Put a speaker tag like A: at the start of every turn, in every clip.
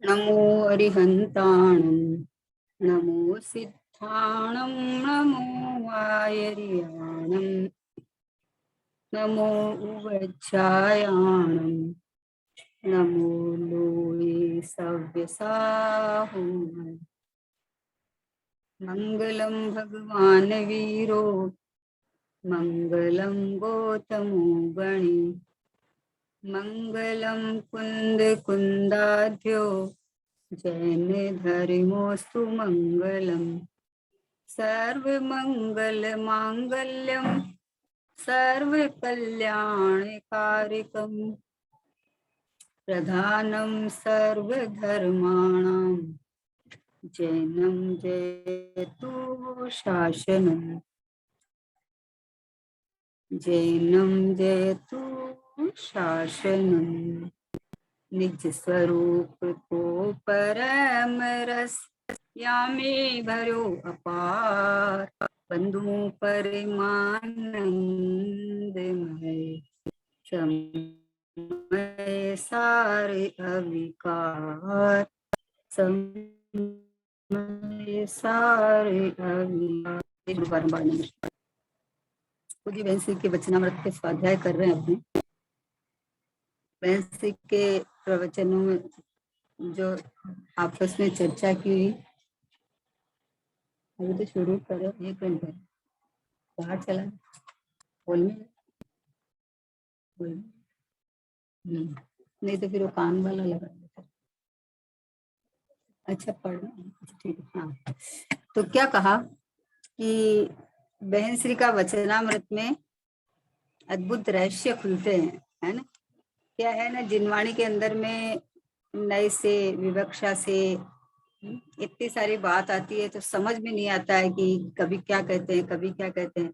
A: नमो अरिहंताणं नमो सिद्धाणं नमो वायरियाणं नमो उवज्जायाणं नमो लोये सव्यसाहुं मंगलम भगवान वीरो मंगलम गौतमो गणी मंगलम कुंद कुंदाध्यो जैन धर्मोस्तु मंगलम सर्वमंगल मांगल्यम सर्वकल्याणकारिकम प्रधानम सर्वधर्माणां जैनम जयतु शासनम जैनम जयतु शासनम निज स्वरूप को परम रस यामे भरो अपार बंधु परिमानंदमय समय सारे अविकार समय सारे अविकार। पूज्य बहन सिंह के वचनामृत के स्वाध्याय कर रहे हैं अपने। बहन सिंह के प्रवचनों में जो आपस में चर्चा की, अभी तो शुरू करो, 1 घंटे बाहर चला बोलने नहीं तो फिर वो कान वाला लगा देता। अच्छा पढ़ना ठीक है। हाँ, तो क्या कहा कि बहन श्री का वचनामृत में अद्भुत रहस्य खुलते हैं, है ना। क्या है ना, जिनवाणी के अंदर में नए से विवक्षा से इतनी सारी बात आती है तो समझ में नहीं आता है कि कभी क्या कहते हैं कभी क्या कहते हैं,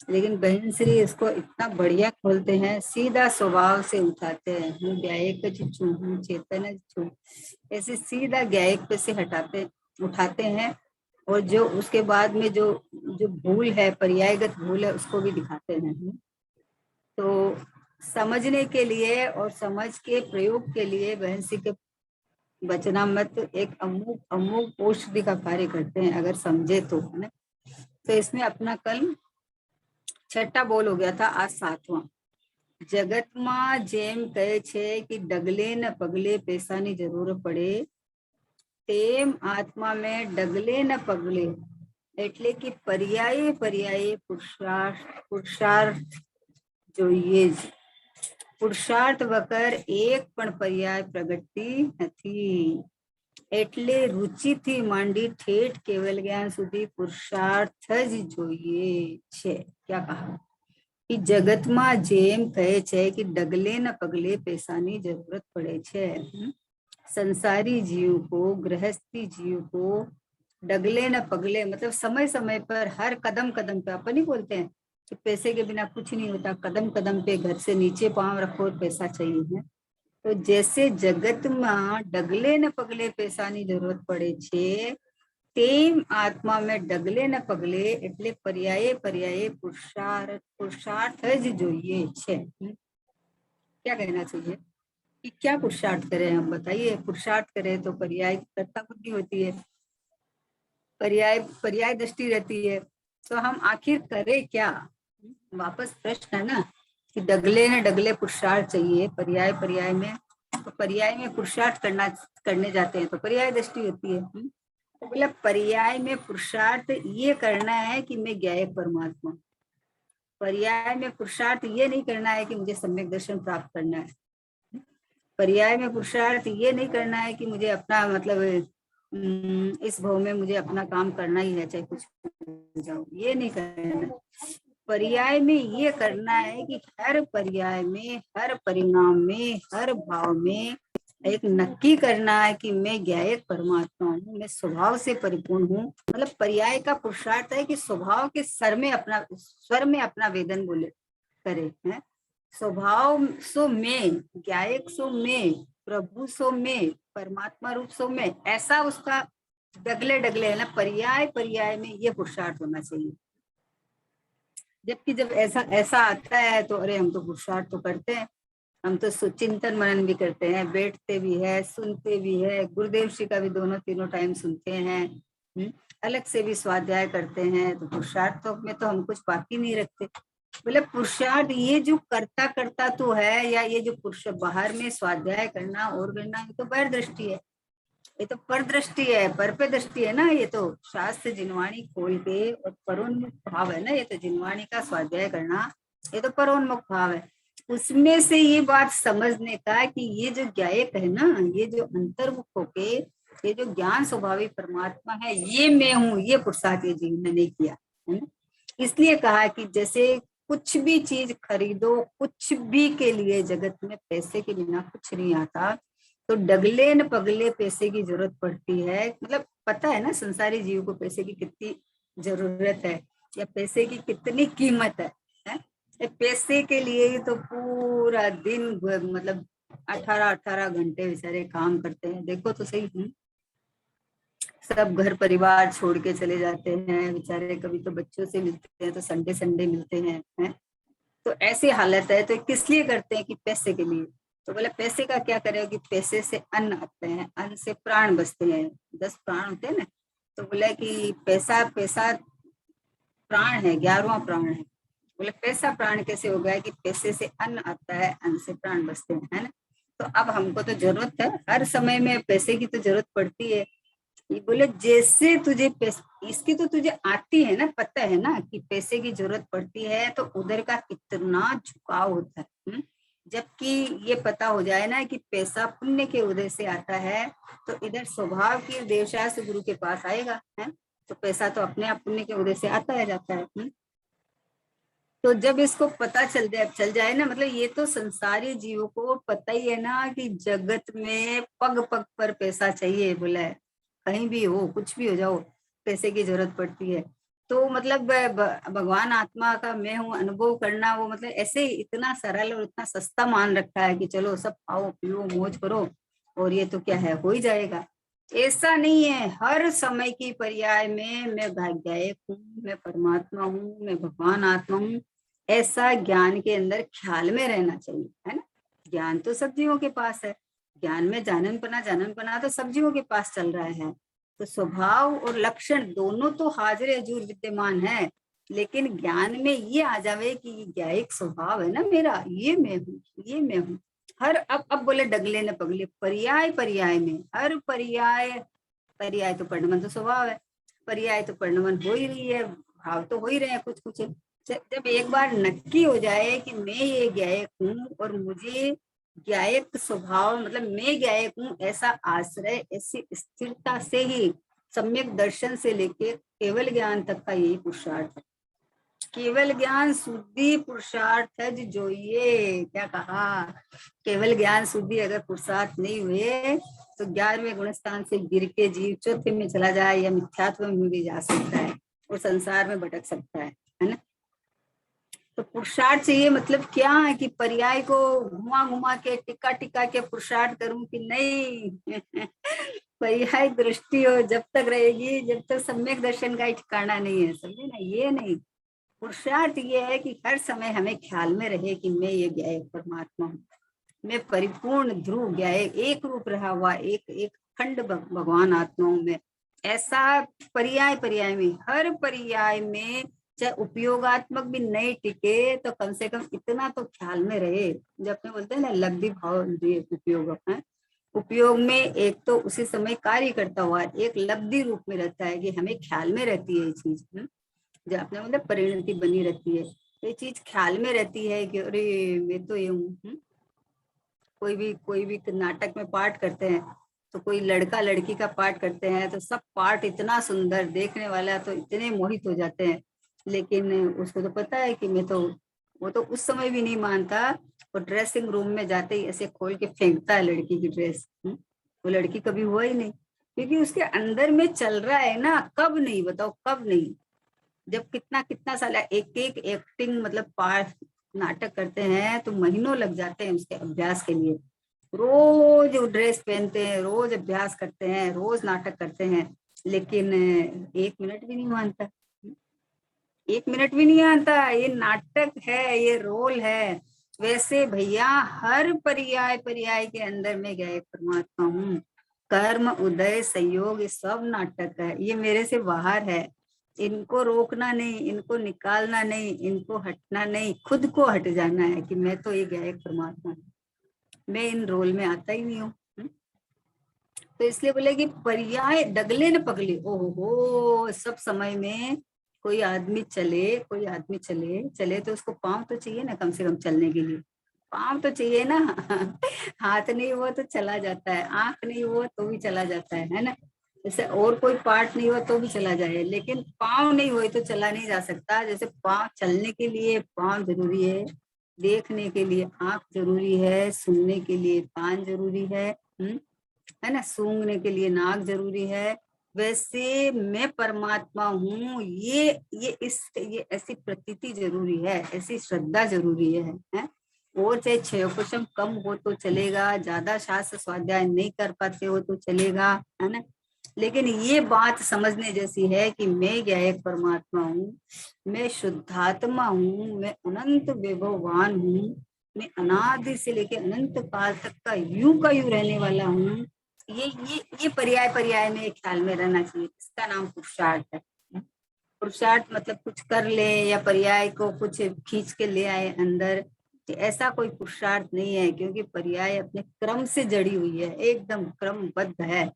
A: लेकिन बहन श्री इसको इतना बढ़िया खोलते हैं, सीधा स्वभाव से उठाते हैं। हूँ ज्ञायक चिचू हूँ चेतन छू, ऐसे सीधा ज्ञायक पे से उठाते हैं। और जो उसके बाद में जो जो भूल है, पर्यायगत भूल है, उसको भी दिखाते हैं। तो समझने के लिए और समझ के प्रयोग के लिए बहन श्री के वचनामृत एक अमूक औषधि का कार्य करते हैं, अगर समझे तो, है ना। तो इसमें अपना कल 6ठा बोल हो गया था, आज 7वां। जगत में जेम कहे छे कि डगले न पगले पैसानी जरूर पड़े, तेम आत्मा में डगले न पगले એટલે કે પર્યાયે પર્યાયે પુરુષાર્થ જોઈએ જ। પુરુષાર્થ વગર એક પણ પર્યાય પ્રગટતી નથી। એટલે રુચિથી માંડી ठेठ केवल ज्ञान सुधी पुरुषार्थ ज જોઈએ છે। क्या कहा कि जगत में जेम कहे छे कि डगले न पगले पैसानी जरूरत पड़े छे। संसारी जीव को, गृहस्थी जीव को डगले न पगले मतलब समय समय पर, हर कदम कदम पे, अपन ही बोलते हैं कि पैसे के बिना कुछ नहीं होता, कदम कदम पे घर से नीचे पांव रखो और पैसा चाहिए है। तो जैसे जगत में डगले न पगले पैसानी जरूरत पड़े छे, तेम आत्मा में डगले न पगले એટલે पर्याये पर्याये पुरुषार्थ ज જોઈએ છે। क्या कहना चाहिए कि क्या पुरुषार्थ करें हम, बताइए। पुरुषार्थ करें तो पर्याय कर्ता बुद्धि होती है, पर्याय दृष्टि रहती है, तो हम आखिर करें क्या। वापस प्रश्न है ना कि डगले न डगले पुरुषार्थ चाहिए पर्याय पर्याय में, तो पर्याय में पुरुषार्थ करने जाते हैं तो पर्याय दृष्टि होती है। तो बोला पर्याय में पुरुषार्थ ये करना है कि मैं ज्ञायक परमात्मा, पर्याय में पुरुषार्थ ये नहीं करना है कि मुझे सम्यक दर्शन प्राप्त करना है, पर्याय में पुरुषार्थ ये नहीं करना है कि मुझे अपना मतलब इस भाव में मुझे अपना काम करना ही है चाहे कुछ हो जाओ, ये नहीं करना। पर्याय में ये करना है कि हर पर्याय में, हर परिणाम में, हर भाव में एक नक्की करना है कि मैं ज्ञायक परमात्मा हूँ, मैं स्वभाव से परिपूर्ण हूँ। मतलब पर्याय का पुरुषार्थ है कि स्वभाव के स्वर में अपना वेदन बोले करे है। स्वभाव सो मैं, ज्ञायक सो मैं, प्रभु सो मैं, परमात्मा रूप सो मैं, ऐसा उसका डगले डगले है ना, पर्याय पर्याय में ये पुरुषार्थ होना चाहिए। जबकि जब ऐसा आता है तो अरे हम तो पुरुषार्थ तो करते हैं, हम तो चिंतन मनन भी करते हैं, बैठते भी है, सुनते भी है, गुरुदेव श्री का भी दोनों तीनों टाइम सुनते हैं। अलग से भी स्वाध्याय करते हैं। तो पुरुषार्थ तो में तो हम कुछ बाकी नहीं रखते। बोले पुरुषार्थ ये जो करता करता तो है, या ये जो पुरुष बाहर में स्वाध्याय करना और करना, ये तो बाहर दृष्टि है, ये तो पर दृष्टि है, पर पे दृष्टि है ना। ये तो शास्त्र जिनवाणी खोल के और परोन्मुख भाव है ना, ये तो जिनवाणी का स्वाध्याय करना, ये तो परोन्मुख भाव है। उसमें से ये बात समझने का कि ये जो ज्ञायक है ना, ये जो अंतर्मुख होके ये जो ज्ञान स्वभाविक परमात्मा है, ये मैं हूँ, ये पुरुषार्थ ये जीव ने नहीं किया है ना। इसलिए कहा कि जैसे कुछ भी चीज खरीदो, कुछ भी के लिए जगत में पैसे के बिना कुछ नहीं आता, तो डगले न पगले पैसे की जरूरत पड़ती है। मतलब पता है ना संसारी जीव को पैसे की कितनी जरूरत है, या पैसे की कितनी कीमत है? पैसे के लिए ही तो पूरा दिन मतलब 18-18 घंटे बेचारे काम करते हैं। देखो तो सही, सब घर परिवार छोड़ के चले जाते हैं बेचारे। कभी तो बच्चों से मिलते हैं तो संडे संडे मिलते हैं। तो ऐसी हालत है, तो किस लिए करते हैं? कि पैसे के लिए। तो बोले पैसे का क्या करें? कि पैसे से अन्न आते हैं, अन्न से प्राण बचते हैं, 10 प्राण होते हैं ना। तो बोले कि पैसा पैसा प्राण है, 11वां प्राण है। बोले पैसा प्राण कैसे हो गया? कि पैसे से अन्न आता है, अन्न से प्राण बचते हैं, है ना। तो अब हमको तो जरूरत है, हर समय में पैसे की तो जरूरत पड़ती है। ये बोले जैसे तुझे पैसे इसकी तो तुझे आती है ना, पता है ना कि पैसे की जरूरत पड़ती है, तो उधर का कितना झुकाव होता है। जबकि ये पता हो जाए ना कि पैसा पुण्य के उदय से आता है, तो इधर स्वभाव की देवशास्त्र गुरु के पास आएगा है। तो पैसा तो अपने आप पुण्य के उदय से आता है जाता है। तो जब इसको पता चल जाए ना, मतलब ये तो संसारी जीवों को पता ही है ना कि जगत में पग पग पर पैसा चाहिए। बोला है कहीं भी हो, कुछ भी हो जाओ, पैसे की जरूरत पड़ती है। तो मतलब भगवान आत्मा का मैं हूँ अनुभव करना, वो मतलब ऐसे इतना सरल और इतना सस्ता मान रखा है कि चलो सब खाओ पियो मौज करो और ये तो क्या है, हो ही जाएगा। ऐसा नहीं है। हर समय की पर्याय में मैं गायक हूँ, मैं परमात्मा हूँ, मैं भगवान आत्मा हूँ, ऐसा ज्ञान के अंदर ख्याल में रहना चाहिए, है ना। ज्ञान तो सब जीवों के पास है, ज्ञान में जाननपना तो सब जीवों के पास चल रहा है। तो स्वभाव और लक्षण दोनों तो हाजिर हजूर विद्यमान है, लेकिन ज्ञान में ये आ जावे कि ये ज्ञायिक स्वभाव है ना मेरा, ये मैं हूँ, ये मैं हूँ। हर अब बोले डगले न पगले, पर्याय पर्याय में, हर पर्याय पर्याय तो परिणमन तो स्वभाव है, पर्याय तो परिणमन हो ही रही है, भाव तो हो ही रहे हैं कुछ कुछ। जब एक बार नक्की हो जाए कि मैं ये ज्ञायक हूँ और मुझे ज्ञायक स्वभाव मतलब मैं ज्ञायक हूँ, ऐसा आश्रय, ऐसी स्थिरता से ही सम्यक दर्शन से लेके केवल ज्ञान तक का यही पुरुषार्थ है। केवल ज्ञान शुद्धि पुरुषार्थ है जो ये क्या कहा, केवल ज्ञान शुद्धि अगर पुरुषार्थ नहीं हुए तो 11वें गुणस्थान से गिर के जीव चौथे में चला जाए या मिथ्यात्व में भी जा सकता है और संसार में भटक सकता है ना। तो पुरुषार्थ चाहिए मतलब क्या है कि पर्याय को घुमा घुमा के टिका टिका के पुरुषार्थ करूं कि नहीं। पर्याय दृष्टि हो जब तक रहेगी, जब तक सम्यक दर्शन का ठिकाना नहीं है, समझे ना। ये नहीं, पुरुषार्थ ये है कि हर समय हमें ख्याल में रहे कि मैं ये ज्ञायक परमात्मा हूँ, मैं परिपूर्ण ध्रुव ज्ञायक एक रूप रहा हुआ एक एक खंड भगवान आत्माओं में। ऐसा पर्याय पर्याय में, हर पर्याय में चाहे उपयोगात्मक भी नहीं टिके तो कम से कम इतना तो ख्याल में रहे। जब अपने बोलते हैं ना लब्धि भाव उपयोग है, उपयोग में एक तो उसी समय कार्य करता हुआ एक लब्धि रूप में रहता है कि हमें ख्याल में रहती है ये चीज, जो आपने मतलब परिणति बनी रहती है। ये चीज ख्याल में रहती है कि अरे मैं तो ये हूँ। कोई भी नाटक में पार्ट करते हैं तो कोई लड़का लड़की का पार्ट करते हैं तो सब पार्ट इतना सुंदर, देखने वाला तो इतने मोहित हो जाते हैं, लेकिन उसको तो पता है कि मैं तो, वो तो उस समय भी नहीं मानता। वो ड्रेसिंग रूम में जाते ही ऐसे खोल के फेंकता है लड़की की ड्रेस। वो लड़की कभी हुआ ही नहीं, क्योंकि उसके अंदर में चल रहा है ना। कब नहीं, बताओ कब नहीं। जब कितना कितना साल एक एक एक्टिंग मतलब पार्ट नाटक करते हैं तो महीनों लग जाते हैं उसके अभ्यास के लिए। रोज ड्रेस पहनते हैं, रोज अभ्यास करते हैं, रोज नाटक करते हैं, लेकिन 1 मिनट भी नहीं मानता, 1 मिनट भी नहीं आता। ये नाटक है, ये रोल है, वैसे भैया हर पर्याय पर्याय के अंदर मैं गायक परमात्मा हूँ। कर्म, उदय, संयोग, ये सब नाटक है, ये मेरे से बाहर है। इनको रोकना नहीं, इनको निकालना नहीं, इनको हटना नहीं, खुद को हट जाना है कि मैं तो ये गायक परमात्मा हूँ, मैं इन रोल में आता ही नहीं हूँ। तो इसलिए बोले कि पर्याय डगले न पगले। ओहो, सब समय में कोई आदमी चले, कोई आदमी चले चले तो उसको पाँव तो चाहिए ना, कम से कम चलने के लिए पाँव तो चाहिए ना। हाथ नहीं हुआ तो चला जाता है, आंख नहीं हुआ तो भी चला जाता है ना। जैसे और कोई पार्ट नहीं हुआ तो भी चला जाए, लेकिन पाँव नहीं हुए तो चला नहीं जा सकता। जैसे पाँव चलने के लिए पाँव जरूरी है, देखने के लिए आंख जरूरी है, सुनने के लिए कान जरूरी है ना, सूंघने के लिए नाक जरूरी है। वैसे मैं परमात्मा हूँ, ये ऐसी प्रतीति जरूरी है, ऐसी श्रद्धा जरूरी है? और चाहे क्षयकोशम कम हो तो चलेगा, ज्यादा शास्त्र स्वाध्याय नहीं कर पाते हो तो चलेगा, है ना। लेकिन ये बात समझने जैसी है कि मैं गायक परमात्मा हूँ, मैं शुद्धात्मा हूँ, मैं अनंत विभववान हूँ, मैं अनादि से लेके अनंत काल तक का यूं रहने वाला हूँ। ये पर्याय पर्याय में एक ख्याल में रहना चाहिए। इसका नाम पुरुषार्थ है। पुरुषार्थ मतलब कुछ कर ले या पर्याय को कुछ खींच के ले आए अंदर, ऐसा कोई पुरुषार्थ नहीं है, क्योंकि पर्याय अपने क्रम से जड़ी हुई है, एकदम क्रमबद्ध है।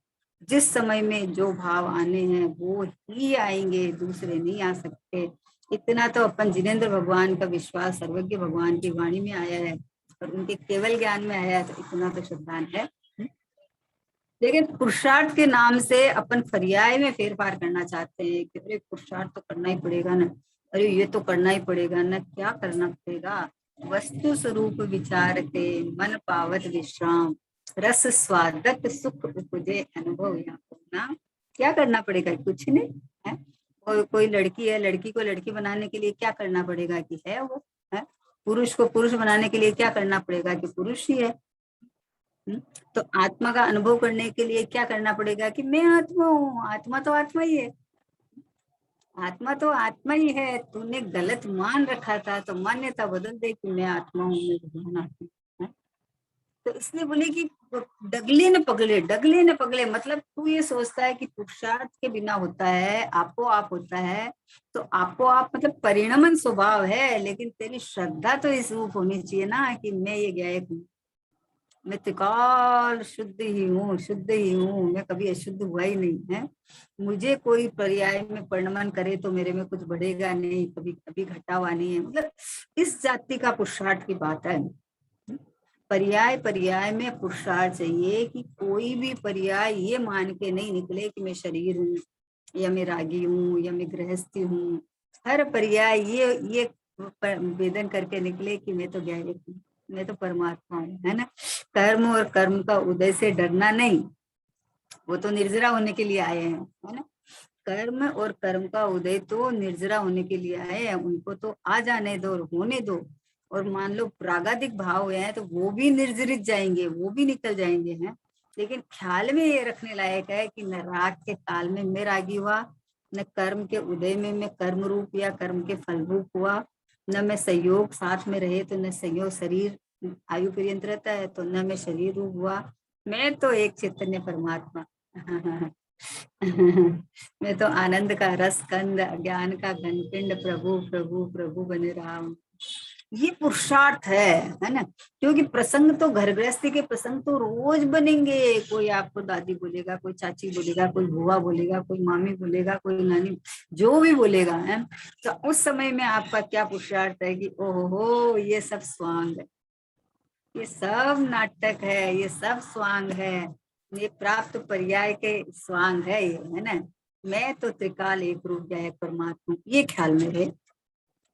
A: जिस समय में जो भाव आने हैं वो ही आएंगे, दूसरे नहीं आ सकते। इतना तो अपन जिनेंद्र भगवान का विश्वास सर्वज्ञ भगवान की वाणी में आया है और उनके केवल ज्ञान में आया है, तो इतना तो श्रद्धान है। लेकिन पुरुषार्थ के नाम से अपन पर्याय में फेरफार करना चाहते हैं कि अरे पुरुषार्थ तो करना ही पड़ेगा ना, अरे ये तो करना ही पड़ेगा ना। क्या करना पड़ेगा? वस्तु स्वरूप विचार के मन पावत विश्राम, रस स्वादत सुख उपजे अनुभव ना। क्या करना पड़ेगा? कुछ नहीं है। कोई लड़की है, लड़की को लड़की बनाने के लिए क्या करना पड़ेगा कि है वो है। पुरुष को पुरुष बनाने के लिए क्या करना पड़ेगा कि पुरुष ही है। तो आत्मा का अनुभव करने के लिए क्या करना पड़ेगा कि मैं आत्मा हूँ। आत्मा तो आत्मा ही है, आत्मा तो आत्मा ही है। तूने गलत मान रखा था तो मान्यता बदल दे कि मैं आत्मा हूँ, मैं भगवान आत्मा हूँ। तो इसलिए बोले कि डगले न पगले, डगले न पगले मतलब तू ये सोचता है कि पुरुषार्थ के बिना होता है, आपो आप होता है, तो आपो आप मतलब परिणमन स्वभाव है, लेकिन तेरी श्रद्धा तो इस रूप होनी चाहिए ना कि मैं ये गायक हूँ, मैं त्रिकाल शुद्ध ही हूँ, शुद्ध ही हूँ, मैं कभी अशुद्ध हुआ ही नहीं है। मुझे कोई पर्याय में परिणमन करे तो मेरे में कुछ बढ़ेगा नहीं, कभी कभी घटा हुआ नहीं है। मतलब इस जाति का पुरुषार्थ की बात है। पर्याय पर्याय में पुरुषार्थ चाहिए कि कोई भी पर्याय ये मान के नहीं निकले कि मैं शरीर हूँ या मैं रागी हूँ या मैं गृहस्थी हूँ। हर पर्याय ये वेदन करके निकले कि मैं तो गायक हूँ, मैं तो परमात्मा हूँ, है ना। कर्म और कर्म का उदय से डरना नहीं, वो तो निर्जरा होने के लिए आए हैं, है ना। कर्म और कर्म का उदय तो निर्जरा होने के लिए आए हैं, उनको तो आ जाने दो और होने दो। और मान लो प्रागाधिक भाव हुए हैं तो वो भी निर्जरित जाएंगे, वो भी निकल जाएंगे हैं। लेकिन ख्याल में ये रखने लायक है कि न राग के काल में मैं रागी हुआ, न कर्म के उदय में मैं कर्म रूप या कर्म के फल रूप हुआ, न मैं संयोग साथ में रहे तो न संयोग शरीर आयु पर्यंत रहता है तो न मैं शरीर रूप हुआ। मैं तो एक चैतन्य परमात्मा। मैं तो आनंद का रस कंद, ज्ञान का घनपिंड, प्रभु प्रभु प्रभु बने रहा हूँ। ये पुरुषार्थ है ना। क्योंकि प्रसंग तो घर गृहस्थी के प्रसंग तो रोज बनेंगे। कोई आपको दादी बोलेगा, कोई चाची बोलेगा, कोई बुआ बोलेगा, कोई मामी बोलेगा, कोई नानी, जो भी बोलेगा है। तो उस समय में आपका क्या पुरुषार्थ है कि ओहो ये सब स्वांग है, ये सब नाटक है, ये सब स्वांग है, ये प्राप्त पर्याय के स्वांग है, ये है ना। मैं तो त्रिकाल एक रूप गायक परमात्मा, ये ख्याल में रहे,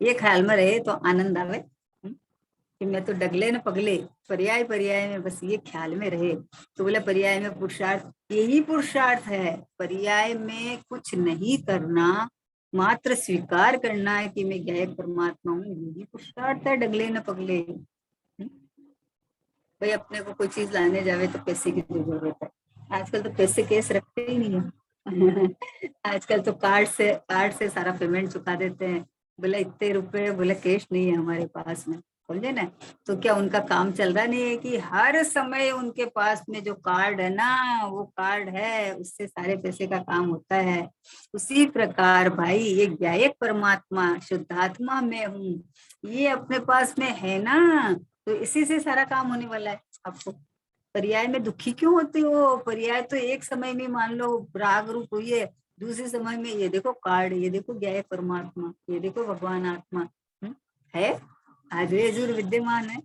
A: ये ख्याल में रहे तो आनंद आवे। कि मैं तो डगले न पगले, पर्याय पर्याय में बस ये ख्याल में रहे। तो बोले पर्याय में पुरुषार्थ, यही पुरुषार्थ है। पर्याय में कुछ नहीं करना, मात्र स्वीकार करना है कि मैं गायक परमात्मा हूँ, यही पुरुषार्थ है। डगले न पगले। भाई अपने को कोई चीज लाने जावे तो पैसे की जरूरत है। आजकल तो पैसे केस रखते ही नहीं है। आजकल तो कार्ड से सारा पेमेंट चुका देते हैं। बोला इतने रुपए, बोला कैश नहीं है हमारे पास में। समझे ना। तो क्या उनका काम चल रहा नहीं है कि हर समय उनके पास में जो कार्ड है ना, वो कार्ड है, उससे सारे पैसे का काम होता है। उसी प्रकार भाई ये ज्ञायक परमात्मा शुद्धात्मा मैं हूँ, ये अपने पास में है ना, तो इसी से सारा काम होने वाला है। आपको पर्याय में दुखी क्यों होते हो? पर्याय तो एक समय में मान लो राग रूप हुई है, दूसरे समय में ये देखो कार्ड, ये देखो ज्ञायक परमात्मा, ये देखो भगवान आत्मा है, हाजिर विद्यमान है।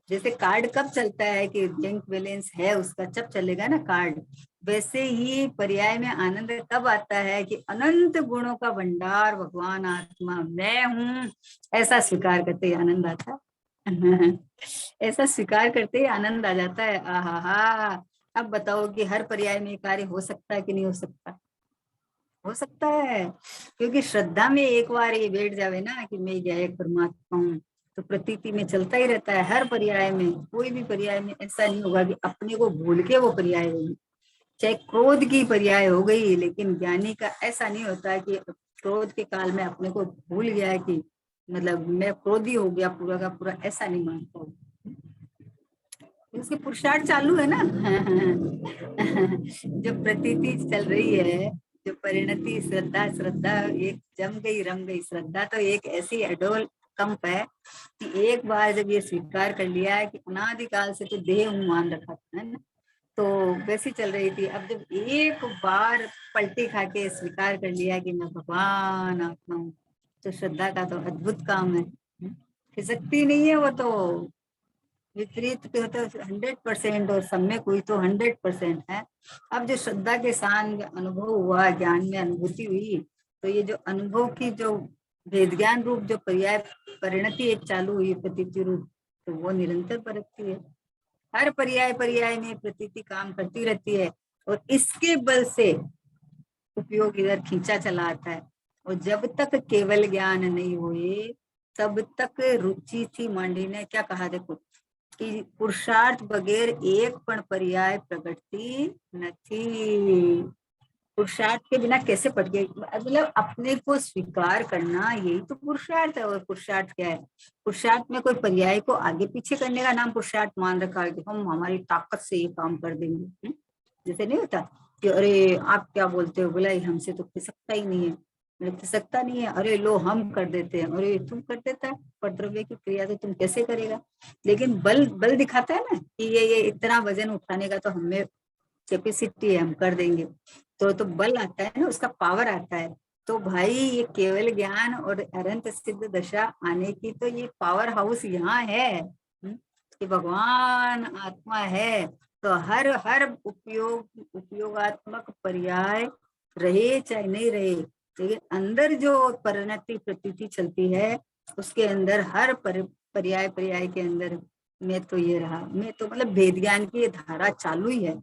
A: जैसे कार्ड कब चलता है कि बैंक बैलेंस है उसका, जब चलेगा ना कार्ड, वैसे ही पर्याय में आनंद कब आता है कि अनंत गुणों का भंडार भगवान आत्मा मैं हूँ, ऐसा स्वीकार करते ही आनंद आता है। ऐसा स्वीकार करते ही आनंद आ जाता है। आहा, अब बताओ कि हर पर्याय में कार्य हो सकता है कि नहीं हो सकता? हो सकता है, क्योंकि श्रद्धा में एक बार ये बैठ जावे ना कि मैं गायक परमात्मा हूँ, तो प्रतीति में चलता ही रहता है। हर पर्याय में, कोई भी पर्याय में ऐसा नहीं होगा कि अपने को भूल के वो पर्याय होगी। चाहे क्रोध की पर्याय हो गई, लेकिन ज्ञानी का ऐसा नहीं होता कि क्रोध के काल में अपने को भूल गया है कि मतलब मैं क्रोधी हो गया पूरा का पूरा, ऐसा नहीं मानता हूँ। इसके पुरुषार्थ चालू है ना। जो प्रतीति चल रही है, जो परिणति, श्रद्धा, श्रद्धा एक जम गई रम गई। श्रद्धा तो एक ऐसी अडोल कंप है कि एक बार जब ये स्वीकार कर लिया है कि अनादिकाल से तो देह मान रखा था, है ना, तो वैसी चल रही थी। अब जब एक बार पलटी खा के स्वीकार कर लिया कि मैं भगवान आत्मा हूँ, तो श्रद्धा का तो अद्भुत काम है। खिसकती नहीं है वो तो, विपरीत पे होता है 100%, और सब में कोई तो 100% है। अब जो श्रद्धा के साथ अनुभव हुआ, ज्ञान में अनुभूति हुई, तो ये जो अनुभव की जो वेद ज्ञान रूप जो पर्याय परिणति एक चालू हुई प्रतीति रूप, तो वो निरंतर बरतती है। हर पर्याय पर्याय में प्रतीति काम करती रहती है, और इसके बल से उपयोग इधर खींचा चला आता है। और जब तक केवल ज्ञान नहीं हुए, तब तक रुचि थी। मांडी ने क्या कहा देखो कि पुरुषार्थ बगैर एक पण पर्याय प्रगटती नहीं। पुरुषार्थ के बिना कैसे पट गए? मतलब अपने को स्वीकार करना, यही तो पुरुषार्थ है। और पुरुषार्थ क्या है? पुरुषार्थ में कोई पर्याय को आगे पीछे करने का नाम पुरुषार्थ मान रखा है कि हम हमारी ताकत से ये काम कर देंगे। जैसे नहीं होता कि अरे आप क्या बोलते हो, बोला हमसे तो खिसकता ही नहीं है, खिसकता नहीं है, अरे लो हम कर देते हैं, अरे तुम कर देता है, उपद्रव्य की क्रिया तो तुम कैसे करेगा? लेकिन बल बल दिखाता है ना कि ये इतना वजन उठाने का तो हमें कैपेसिटी है, हम कर देंगे। तो बल आता है ना, उसका पावर आता है। तो भाई ये केवल ज्ञान और अनंत सिद्ध दशा आने की तो ये पावर हाउस यहाँ है कि भगवान आत्मा है। तो हर हर उपयोगात्मक पर्याय रहे चाहे नहीं रहे, लेकिन अंदर जो परिणति प्रतीति चलती है, उसके अंदर हर पर्याय पर्याय के अंदर मैं तो ये रहा, मैं तो मतलब भेद ज्ञान की ये धारा चालू ही है।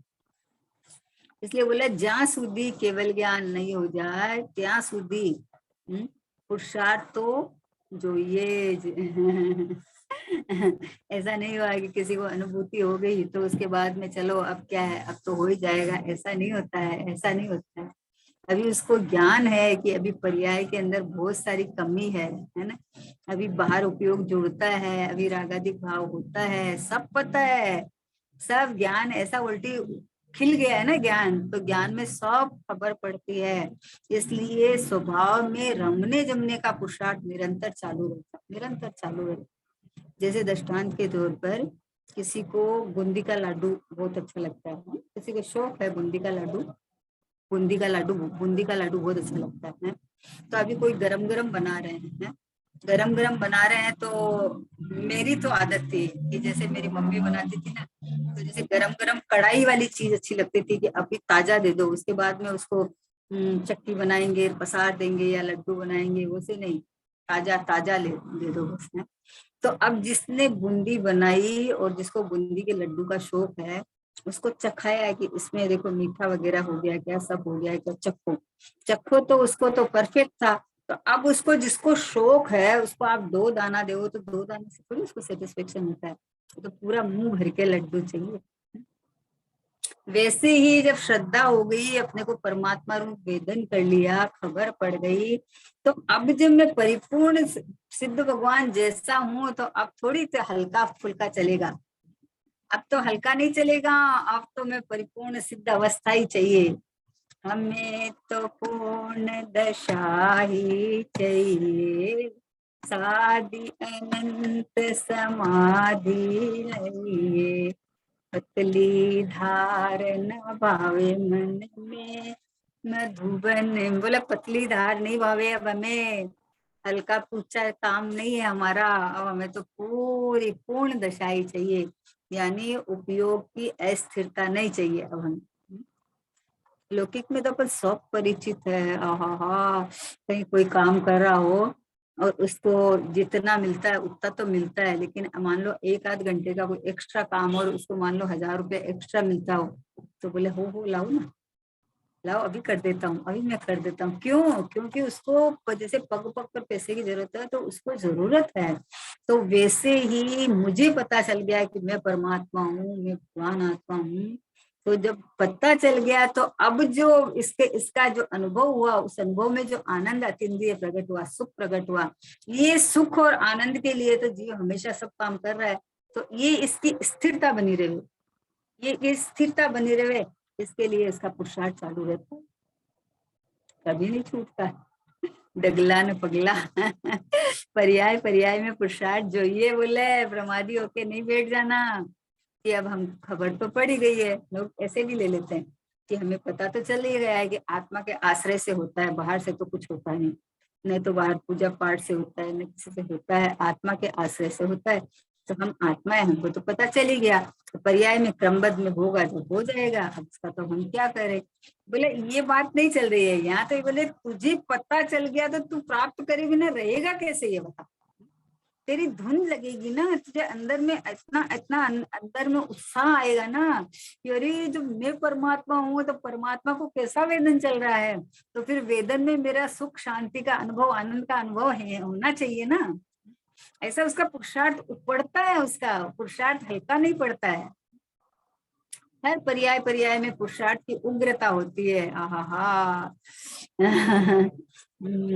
A: इसलिए बोले जहाँ सुधी केवल ज्ञान नहीं हो जाए, ત્યાં સુધી पुरुषार्थ तो जो ये ऐसा नहीं हुआ कि किसी को अनुभूति हो गई तो उसके बाद में चलो अब क्या है, अब तो हो ही जाएगा। ऐसा नहीं होता है, ऐसा नहीं होता है। अभी उसको ज्ञान है कि अभी पर्याय के अंदर बहुत सारी कमी है ना। अभी बाहर उपयोग जुड़ता है, अभी रागाधिक भाव होता है, सब पता है, सब ज्ञान ऐसा उल्टी खिल गया है ना ज्ञान, तो ज्ञान में सब खबर पड़ती है। इसलिए स्वभाव में रमने जमने का पुरुषार्थ निरंतर चालू रहता, निरंतर चालू रहता। जैसे दृष्टांत के तौर पर किसी को बूंदी का लाडू बहुत अच्छा लगता है, किसी को शौक है बूंदी का लाडू, बूंदी का लाडू, बूंदी का लाडू बहुत अच्छा लगता है। तो अभी कोई गरम गरम बना रहे हैं, गरम गरम बना रहे हैं, तो मेरी तो आदत थी कि जैसे मेरी मम्मी बनाती थी ना, तो जैसे गरम गरम कढ़ाई वाली चीज अच्छी लगती थी कि अभी ताजा दे दो, उसके बाद में उसको चक्की बनाएंगे, पसार देंगे या लड्डू बनाएंगे, वैसे नहीं, ताजा ताजा दे दो बस। तो अब जिसने बूंदी बनाई और जिसको बूंदी के लड्डू का शौक है, उसको चखाया है कि इसमें देखो मीठा वगैरह हो गया क्या, सब हो गया क्या, चखो चखो, तो उसको तो परफेक्ट था। तो अब उसको जिसको शौक है उसको आप 2 दाना दो, तो 2 दाने से थोड़ी उसको सेटिस्फेक्शन होता है, तो पूरा मुंह भर के लड्डू चाहिए। वैसे ही जब श्रद्धा हो गई, अपने को परमात्मा रूप वेदन कर लिया, खबर पड़ गई, तो अब जब मैं परिपूर्ण सिद्ध भगवान जैसा हूं, तो अब थोड़ी तो हल्का फुल्का चलेगा। अब तो हल्का नहीं चलेगा, अब तो मैं परिपूर्ण सिद्ध अवस्था ही चाहिए। हमें तो पूर्ण दशा ही चाहिए, साधी अनंत समाधि लइए, पतली धार न भावे मन में, मधुबन। बोला पतली धार नहीं भावे, अब हमें हल्का पूछा काम नहीं है हमारा, अब हमें तो पूरी पूर्ण दशा ही चाहिए, यानी उपयोग की अस्थिरता नहीं चाहिए अब हम। लौकिक में तो अपन सब परिचित है, आहा, कहीं कोई काम कर रहा हो और उसको जितना मिलता है उतना तो मिलता है, लेकिन मान लो एक आध घंटे का कोई एक्स्ट्रा काम और उसको मान लो 1000 रुपये एक्स्ट्रा मिलता हो, तो बोले हो लाओ ना, लाओ अभी कर देता हूँ, अभी मैं कर देता हूँ। क्यों? क्योंकि उसको जैसे पग पग पर पैसे की जरूरत है, तो उसको जरूरत है। तो वैसे ही मुझे पता चल गया कि मैं परमात्मा हूँ, मैं भगवान आत्मा हूँ। तो जब पता चल गया, तो अब जो इसका जो अनुभव हुआ, उस अनुभव में जो आनंद अतीन्द्रिय प्रकट हुआ, सुख प्रकट हुआ, ये सुख और आनंद के लिए तो जीव हमेशा सब काम कर रहा है। तो ये इसकी स्थिरता बनी रहे, ये स्थिरता बनी रहे, इसके लिए इसका पुरुषार्थ चालू रहता है, कभी नहीं छूटता। डगला न पगला पर्याय पर्याय में पुरुषार्थ जो ये बोले, प्रमादी होके नहीं बैठ जाना कि अब हम खबर तो पड़ ही गई है। लोग ऐसे भी ले लेते हैं कि हमें पता तो चल ही गया है कि आत्मा के आश्रय से होता है, बाहर से तो कुछ होता नहीं, नहीं तो बाहर पूजा पाठ से होता है, न किसी से होता है, आत्मा के आश्रय से होता है। तो हम आत्मा है, हमको तो पता चल ही गया, तो पर्याय में क्रमबद्ध में होगा तो हो जाएगा, अब इसका तो हम क्या करें। बोले ये बात नहीं चल रही है यहाँ, तो बोले तुझे पता चल गया तो तू प्राप्त करे बिना रहेगा कैसे, ये बता। तेरी धुन लगेगी ना, तुझे अंदर में इतना इतना अंदर में उत्साह आएगा ना कि अरे जब मैं परमात्मा हूँ, तो परमात्मा को कैसा वेदन चल रहा है, तो फिर वेदन में मेरा सुख शांति का अनुभव, आनंद का अनुभव है, होना चाहिए ना। ऐसा उसका पुरुषार्थ पड़ता है, उसका पुरुषार्थ हल्का नहीं पड़ता है। हर पर्याय पर्याय में पुरुषार्थ की उग्रता होती है, आहा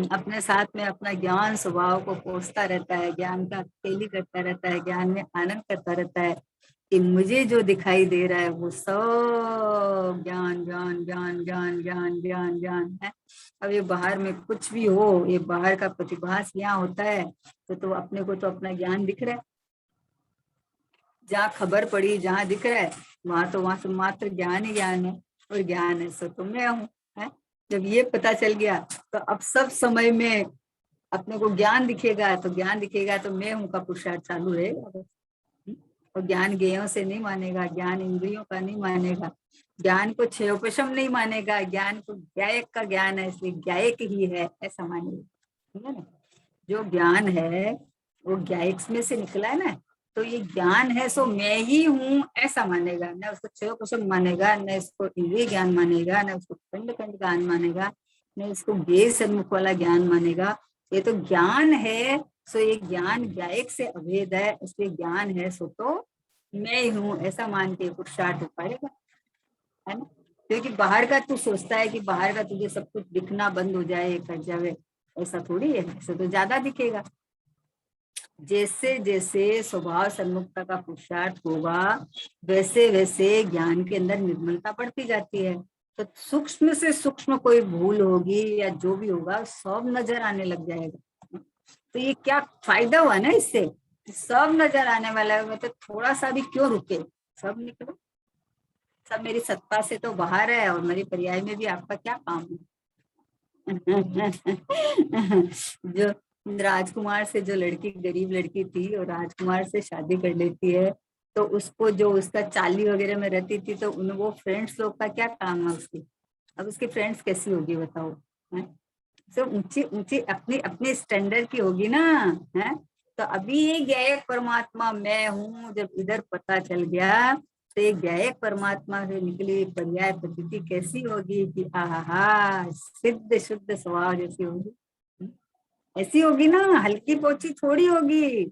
A: अपने साथ में अपना ज्ञान स्वभाव को पोषता रहता है, ज्ञान का तेली करता रहता है, ज्ञान में आनंद करता रहता है कि मुझे जो दिखाई दे रहा है वो सब ज्ञान ज्ञान ज्ञान ज्ञान ज्ञान ज्ञान ज्ञान है। अब ये बाहर में कुछ भी हो, ये बाहर का प्रतिभास यहाँ होता है, तो अपने को तो अपना ज्ञान दिख रहा है, जहाँ खबर पड़ी, जहाँ दिख रहा है, वहां से मात्र ज्ञान ही ज्ञान है, और ज्ञान है सो तो मैं हूँ, है। जब ये पता चल गया, तो अब सब समय में अपने को ज्ञान दिखेगा, तो ज्ञान दिखेगा तो मैं हूँ का पुरुषार्थ चालू रहेगा। और ज्ञान ज्ञेयों से नहीं मानेगा, ज्ञान इंद्रियों का नहीं मानेगा, ज्ञान को क्षयोपशम नहीं मानेगा, ज्ञान को ज्ञायक का ज्ञान है, इसलिए ज्ञायक ही है ऐसा मानेगा, ठीक है ना। जो ज्ञान है वो ज्ञायक में से निकला है ना, तो ये ज्ञान है सो मैं ही हूँ ऐसा मानेगा, न उसको क्षय कुशल मानेगा, न इसको इंद्रिय ज्ञान मानेगा, न उसको खंड खंड ज्ञान मानेगा, न इसको गेय सन्मुख वाला ज्ञान मानेगा। ये तो ज्ञान है, सो ये ज्ञान ज्ञायक से अभेद है, इसलिए ज्ञान है सो तो मैं ही हूँ ऐसा मान के पुरुषार्थ हो पाएगा, है ना। क्योंकि बाहर का तू सोचता है कि बाहर का तुझे सब कुछ दिखना बंद हो जाए, कट जाए, ऐसा थोड़ी है, ऐसा तो ज्यादा दिखेगा। जैसे जैसे स्वभाव सन्मुखता का पुरुषार्थ होगा, वैसे वैसे ज्ञान के अंदर निर्मलता बढ़ती जाती है। तो सूक्ष्म से सूक्ष्म कोई भूल होगी या जो भी होगा, सब नजर आने लग जाएगा। तो ये क्या फायदा हुआ ना इससे, सब नजर आने वाला है, मतलब थोड़ा सा भी क्यों रुके, सब निकलो, सब मेरी सत्ता से तो बाहर है, और मेरी पर्याय में भी आपका क्या काम है। जो राजकुमार से जो लड़की, गरीब लड़की थी और राजकुमार से शादी कर लेती है, तो उसको जो उसका चाली वगैरह में रहती थी, तो उन वो फ्रेंड्स लोग का क्या काम है उसकी। अब उसकी फ्रेंड्स कैसी होगी बताओ, है। सब ऊंची ऊंची अपनी अपनी स्टैंडर्ड की होगी ना, है। तो अभी ये ज्ञेय परमात्मा मैं हूँ, जब इधर पता चल गया, तो ये ज्ञेय परमात्मा से निकली पर्याय प्रतीति कैसी होगी कि आहा, सिद्ध शुद्ध स्वभाव जैसी होगी, ऐसी होगी ना, हल्की पोची थोड़ी होगी।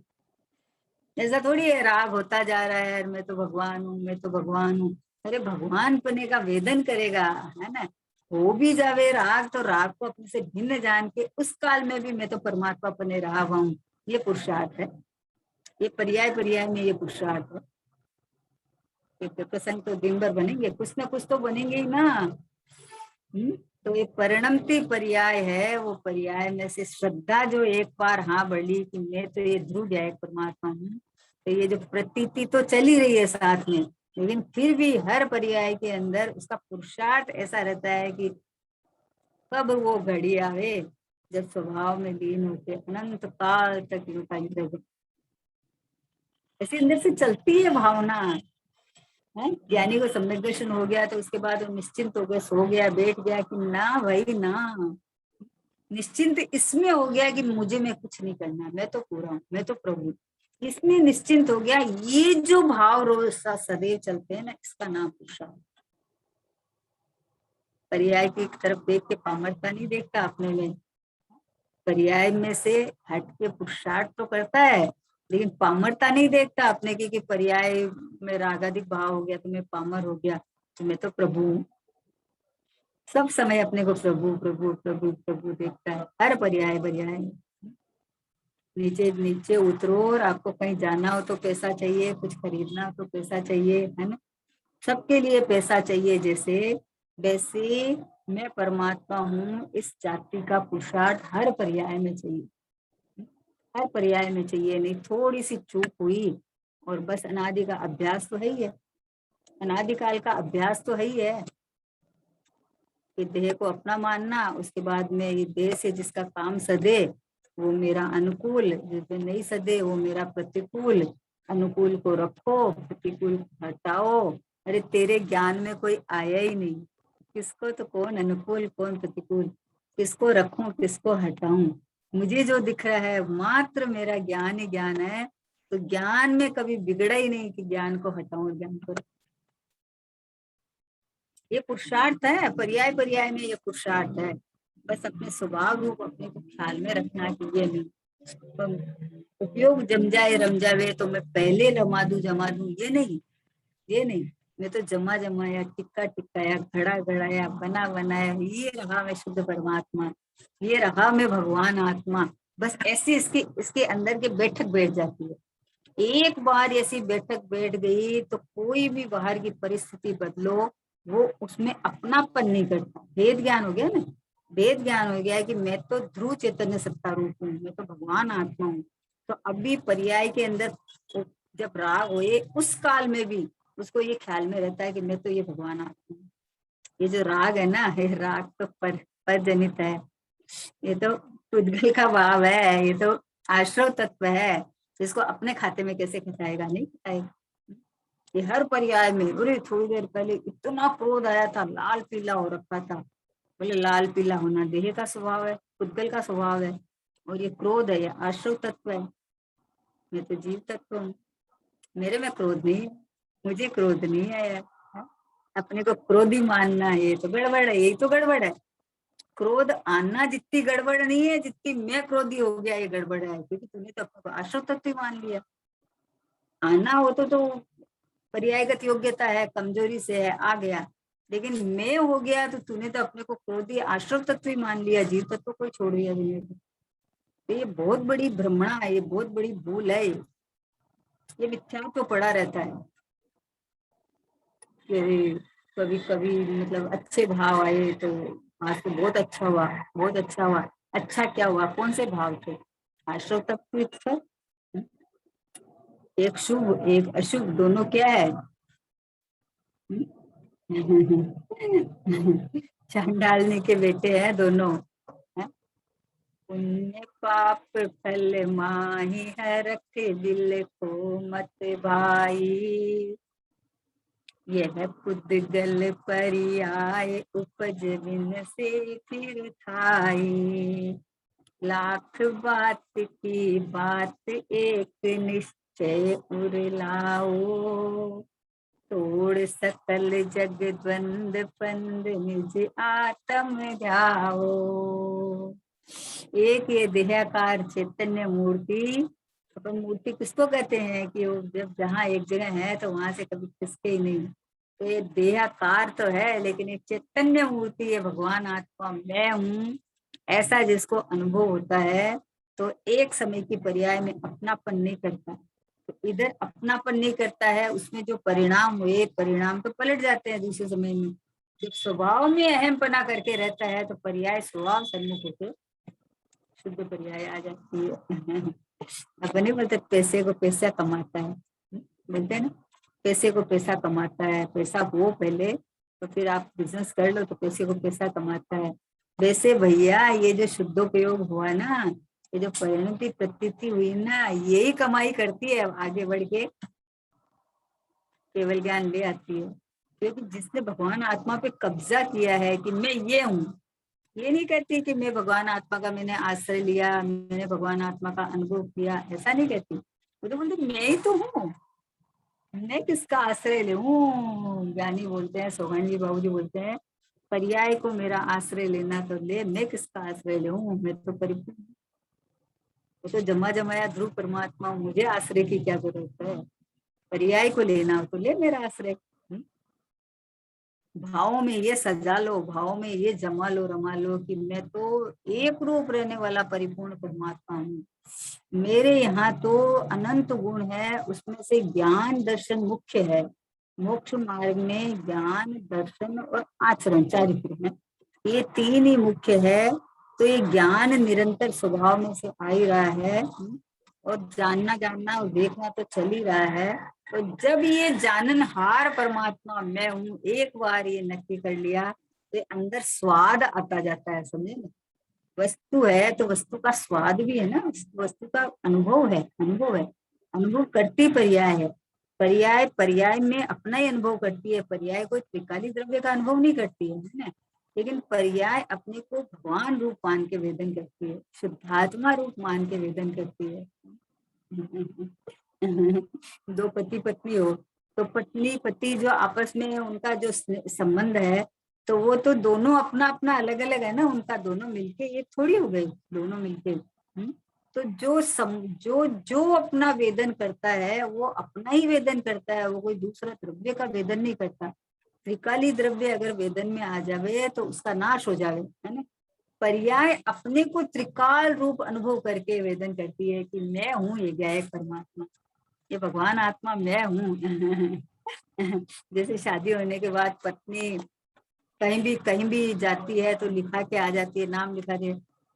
A: ऐसा थोड़ी है राग होता जा रहा है, मैं तो भगवान हूँ, मैं तो भगवान हूँ। अरे भगवान पने का वेदन करेगा, है ना। हो भी जावे राग तो राग को अपने से भिन्न जान के उस काल में भी मैं तो परमात्मा पने रहा हुआ हूँ, ये पुरुषार्थ है। ये पर्याय पर्याय में ये पुरुषार्थ है। प्रसंग तो दिन भर बनेंगे, कुछ ना कुछ तो बनेंगे ही ना। तो एक परिणमती पर्याय है, वो पर्याय में से श्रद्धा जो एक बार हाँ बढ़ी कि मैं तो ये ध्रुव गया एक परमात्मा हूँ, तो ये जो प्रतीति तो चली रही है साथ में, लेकिन फिर भी हर पर्याय के अंदर उसका पुरुषार्थ ऐसा रहता है कि कब वो घड़ी आवे जब स्वभाव में लीन होते अनंत काल तक इनका युद्ध। ऐसे अंदर से चलती है भावना, है। ज्ञानी को सम्यक दर्शन हो गया तो उसके बाद वो निश्चिंत हो गया, सो गया, बैठ गया कि ना भाई ना, निश्चिंत इसमें हो गया कि मुझे मैं कुछ नहीं करना, मैं तो पूरा हूँ, मैं तो प्रभु, इसमें निश्चिंत हो गया। ये जो भाव रोज सदैव चलते हैं ना, इसका नाम पुरुषार्थ। पर्याय की तरफ देख के पामरता नहीं देखता अपने में, पर्याय में से हट के पुरुषार्थ तो करता है, लेकिन पामरता नहीं देखता अपने की कि पर्याय में रागाधिक भाव हो गया तो मैं पामर हो गया, तो मैं तो प्रभु हूँ। सब समय अपने को प्रभु प्रभु प्रभु प्रभु देखता है, हर पर्याय पर्याय। नीचे नीचे उतरो और आपको कहीं जाना हो तो पैसा चाहिए, कुछ खरीदना हो तो पैसा चाहिए, है ना। सबके लिए पैसा चाहिए, जैसे वैसे मैं परमात्मा हूँ, इस जाति का पुरुषार्थ हर पर्याय में चाहिए, हर पर्याय में चाहिए। नहीं थोड़ी सी चूक हुई और बस अनादि का अभ्यास तो है ही है, अनादिकाल का अभ्यास तो है ही है कि देह को अपना मानना, उसके बाद में ये देह से जिसका काम सदे वो मेरा अनुकूल, जो नहीं सदे वो मेरा प्रतिकूल। अनुकूल को रखो, प्रतिकूल को हटाओ। अरे तेरे ज्ञान में कोई आया ही नहीं, किसको तो कौन अनुकूल कौन प्रतिकूल, किसको रखूं किसको हटाऊं। मुझे जो दिख रहा है मात्र मेरा ज्ञान ही ज्ञान है, तो ज्ञान में कभी बिगड़ा ही नहीं कि ज्ञान को हटाऊं ज्ञान को। ये पुरुषार्थ है, पर्याय पर्याय में ये पुरुषार्थ है। बस अपने स्वभाव रूप अपने को ख्याल में रखना कि ये नहीं तो उपयोग जम जाए रम जावे तो मैं पहले रमा दूं जमा दूं, ये नहीं, ये नहीं। मैं तो जमा जमाया, टिक्का टिक्काया, घड़ा घड़ाया, बना बनाया, ये रहा मैं शुद्ध परमात्मा, ये रहा मैं भगवान आत्मा। बस ऐसे इसके इसके अंदर के बैठक बैठ जाती है। एक बार ऐसी बैठक बैठ गई तो कोई भी बाहर की परिस्थिति बदलो, वो उसमें अपनापन नहीं करता। वेद ज्ञान हो गया ना, वेद ज्ञान हो गया है कि मैं तो ध्रुव चैतन्य सत्ता रूप हूँ, मैं तो भगवान आत्मा हूँ। तो अभी पर्याय के अंदर जब राग होए उस काल में भी उसको ये ख्याल में रहता है कि मैं तो ये भगवान आत्मा हूँ। ये जो राग है ना, ये राग तो पर जनित है, ये तो उद्गल का भाव है, ये तो आश्रव तत्व है, जिसको अपने खाते में कैसे खटाएगा, नहीं खटाएगा। ये हर पर्याय में, अरे थोड़ी देर पहले इतना क्रोध आया था, लाल पीला हो रखा था। बोले लाल पीला होना देह का स्वभाव है, उद्गल का स्वभाव है, और ये क्रोध है, ये आश्रव तत्व है। मैं तो जीव तत्व हूँ, मेरे में क्रोध नहीं है, मुझे क्रोध नहीं आया है। अपने को क्रोधी मानना है, ये तो गड़बड़ है, यही तो गड़बड़ है। क्रोध आना जितनी गड़बड़ नहीं है जितनी मैं क्रोधी हो गया ये गड़बड़ है, क्योंकि तूने तो अपने को आश्रव तत्व ही मान लिया। आना हो तो पर्यायगत योग्यता है, कमजोरी से है, आ गया। लेकिन मैं हो गया तो तूने तो अपने को क्रोधी आश्रव तत्व ही मान लिया, जीव तत्व को छोड़ दिया दुनिया को। तो ये बहुत बड़ी भ्रमणा है, ये बहुत बड़ी भूल है, ये मिथ्यात्व तो पड़ा रहता है। कभी कभी मतलब अच्छे भाव आए तो आज तो बहुत अच्छा हुआ, बहुत अच्छा हुआ। अच्छा क्या हुआ, कौन से भाव थे? आश्रव तत्व थे। एक शुभ एक अशुभ, दोनों क्या है? चांडालनी के बेटे हैं दोनों, है? पुण्य पाप फल माही है, रखे दिल को मत भाई। यह पुद्गल परियाय, उपज बिन से फिर थाई। लाख बात की बात एक निश्चय उर लाओ। तोड़ सकल जग द्वंद पंद, निज आत्म ध्याओ। एक ये देहाकार चैतन्य मूर्ति, अपन मूर्ति किसको कहते हैं कि वो जब जहाँ एक जगह है तो वहां से कभी खिसके ही नहीं। तो ये देहाकार तो है, लेकिन एक चैतन्य मूर्ति है, भगवान आत्मा मैं हूँ, ऐसा जिसको अनुभव होता है, तो एक समय की पर्याय में अपनापन नहीं करता। तो इधर अपनापन नहीं करता है, उसमें जो परिणाम हुए, परिणाम तो पलट जाते हैं दूसरे समय में। जब स्वभाव में अहमपना करके रहता है, तो पर्याय स्वभाव सन्मुख होते शुद्ध पर्याय आ जाती है। अपने बोलते पैसे को पैसा कमाता है, बोलते हैं ना, पैसे को पैसा कमाता है, पैसा हो पहले तो फिर आप बिजनेस कर लो, तो पैसे को पैसा कमाता है। वैसे भैया ये जो शुद्धोपयोग हुआ ना, ये जो परिणति प्रतीति हुई ना, यही कमाई करती है, आगे बढ़ के केवल ज्ञान ले आती है। क्योंकि जिसने भगवान आत्मा पे कब्जा किया है कि मैं ये हूँ, ये नहीं कहती कि मैं भगवान आत्मा का मैंने आश्रय लिया, मैंने भगवान आत्मा का अनुभव किया, ऐसा नहीं कहती। वो तो बोलती मैं ही तो हूँ, मैं किसका आश्रय लूं। ज्ञानी बोलते हैं, सोहन जी बाबू जी बोलते हैं, पर्याय को मेरा आश्रय लेना तो ले, मैं किसका आश्रय लूं, मैं तो परिपूर्ण, वो तो जमा जमाया ध्रुव परमात्मा हूं, मुझे आश्रय की क्या जरूरत है। पर्याय को लेना हो तो ले मेरा आश्रय। भावों में ये सजा लो, भावों में ये जमा लो, रमा लो कि मैं तो एक रूप रहने वाला परिपूर्ण परमात्मा हूँ। मेरे यहाँ तो अनंत गुण है, उसमें से ज्ञान दर्शन मुख्य है। मोक्ष मार्ग में ज्ञान दर्शन और आचरण चारित्र है, ये तीन ही मुख्य है। तो ये ज्ञान निरंतर स्वभाव में से आ ही रहा है, और जानना जानना और देखना तो चल ही रहा है। तो जब ये जाननहार परमात्मा मैं हूँ, एक बार ये नक्की कर लिया, तो अंदर स्वाद आता जाता है, समझे ना। वस्तु है तो वस्तु का स्वाद भी है ना, वस्तु का अनुभव है, अनुभव है, अनुभव करती पर्याय है। पर्याय पर्याय में अपना ही अनुभव करती है, पर्याय कोई त्रिकाली द्रव्य का अनुभव नहीं करती है ना। लेकिन पर्याय अपने को भगवान रूप मान के वेदन करती है, शुद्धात्मा रूप मान के वेदन करती है। दो पति पत्नी हो, तो पत्नी पति जो आपस में उनका जो संबंध है, तो वो तो दोनों अपना अपना अलग अलग है ना, उनका दोनों मिलके ये थोड़ी हो गई, दोनों मिलके। तो जो जो अपना वेदन करता है वो अपना ही वेदन करता है, वो कोई दूसरा द्रव्य का वेदन नहीं करता। त्रिकाली द्रव्य अगर वेदन में आ जावे तो उसका नाश हो जावे, है ना। पर्याय अपने को त्रिकाल रूप अनुभव करके वेदन करती है कि मैं हूँ ये गायक परमात्मा, ये भगवान आत्मा मैं हूँ। जैसे शादी होने के बाद पत्नी कहीं भी जाती है तो लिखा के आ जाती है, नाम लिखा दे,